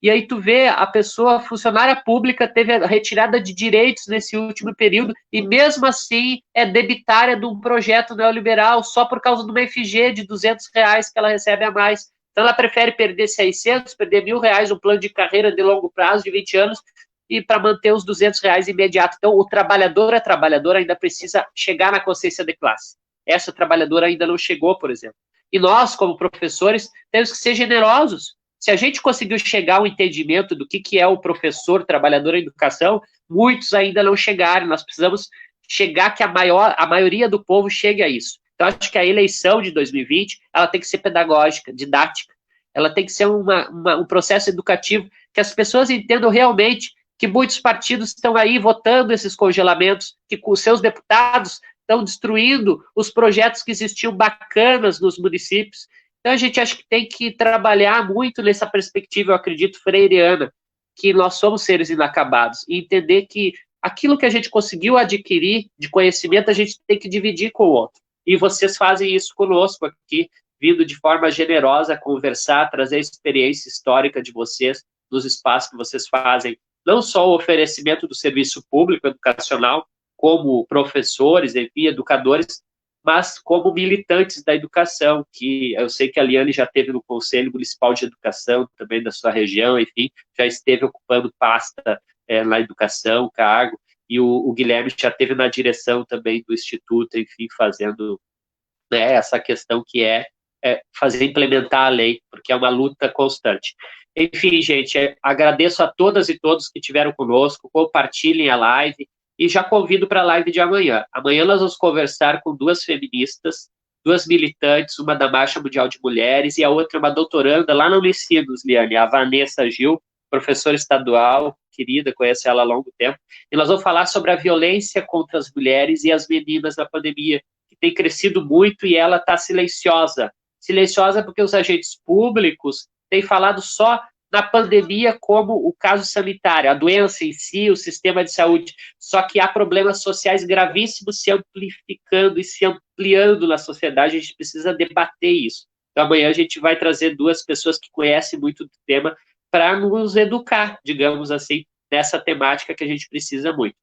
E aí tu vê, a pessoa, funcionária pública, teve a retirada de direitos nesse último período e mesmo assim é debitária de um projeto neoliberal só por causa de uma FG de R$ 200 que ela recebe a mais. Então ela prefere perder 600, perder R$ 1.000, um plano de carreira de longo prazo de 20 anos, e para manter os R$ 200 imediato. Então, o trabalhador, a trabalhadora ainda precisa chegar na consciência de classe. Essa trabalhadora ainda não chegou, por exemplo. E nós, como professores, temos que ser generosos. Se a gente conseguiu chegar ao entendimento do que é o professor, trabalhador em educação, muitos ainda não chegaram. Nós precisamos chegar que a maioria do povo chegue a isso. Então, acho que a eleição de 2020, ela tem que ser pedagógica, didática. Ela tem que ser um processo educativo que as pessoas entendam realmente que muitos partidos estão aí votando esses congelamentos, que com seus deputados estão destruindo os projetos que existiam bacanas nos municípios. Então, a gente acha que tem que trabalhar muito nessa perspectiva, eu acredito, freiriana, que nós somos seres inacabados, e entender que aquilo que a gente conseguiu adquirir de conhecimento, a gente tem que dividir com o outro. E vocês fazem isso conosco aqui, vindo de forma generosa, conversar, trazer a experiência histórica de vocês, nos espaços que vocês fazem, não só o oferecimento do serviço público educacional, como professores, enfim, educadores, mas como militantes da educação, que eu sei que a Liane já esteve no Conselho Municipal de Educação, também da sua região, enfim, já esteve ocupando pasta na educação, cargo, e o Guilherme já esteve na direção também do Instituto, enfim, fazendo essa questão que é implementar a lei, porque é uma luta constante. Enfim, gente, agradeço a todas e todos que estiveram conosco, compartilhem a live, e já convido para a live de amanhã. Amanhã nós vamos conversar com duas feministas, duas militantes, uma da Marcha Mundial de Mulheres e a outra uma doutoranda lá no Unicinos, Liane, a Vanessa Gil, professora estadual, querida, conheço ela há longo tempo, e nós vamos falar sobre a violência contra as mulheres e as meninas na pandemia, que tem crescido muito e ela está silenciosa. Silenciosa porque os agentes públicos têm falado só na pandemia como o caso sanitário, a doença em si, o sistema de saúde, só que há problemas sociais gravíssimos se amplificando e se ampliando na sociedade, a gente precisa debater isso. Então, amanhã a gente vai trazer duas pessoas que conhecem muito do tema para nos educar, digamos assim, nessa temática que a gente precisa muito.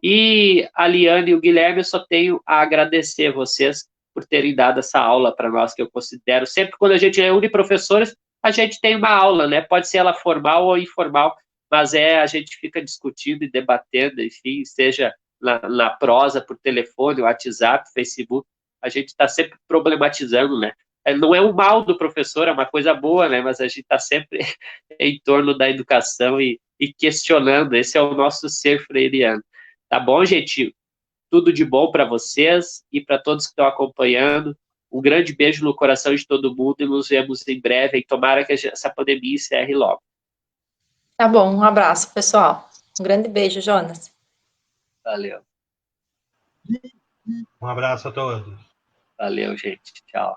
E a Liane e o Guilherme, eu só tenho a agradecer a vocês por terem dado essa aula para nós, que eu considero, sempre quando a gente reúne professores, a gente tem uma aula, né? Pode ser ela formal ou informal, mas a gente fica discutindo e debatendo, enfim, seja na prosa, por telefone, WhatsApp, Facebook, a gente está sempre problematizando, né? Não é um mal do professor, é uma coisa boa, né? Mas a gente está sempre em torno da educação e questionando. Esse é o nosso ser freiriano. Tá bom, gente? Tudo de bom para vocês e para todos que estão acompanhando. Um grande beijo no coração de todo mundo e nos vemos em breve. E tomara que essa pandemia encerre logo. Tá bom, um abraço, pessoal. Um grande beijo, Jonas. Valeu. Um abraço a todos. Valeu, gente. Tchau.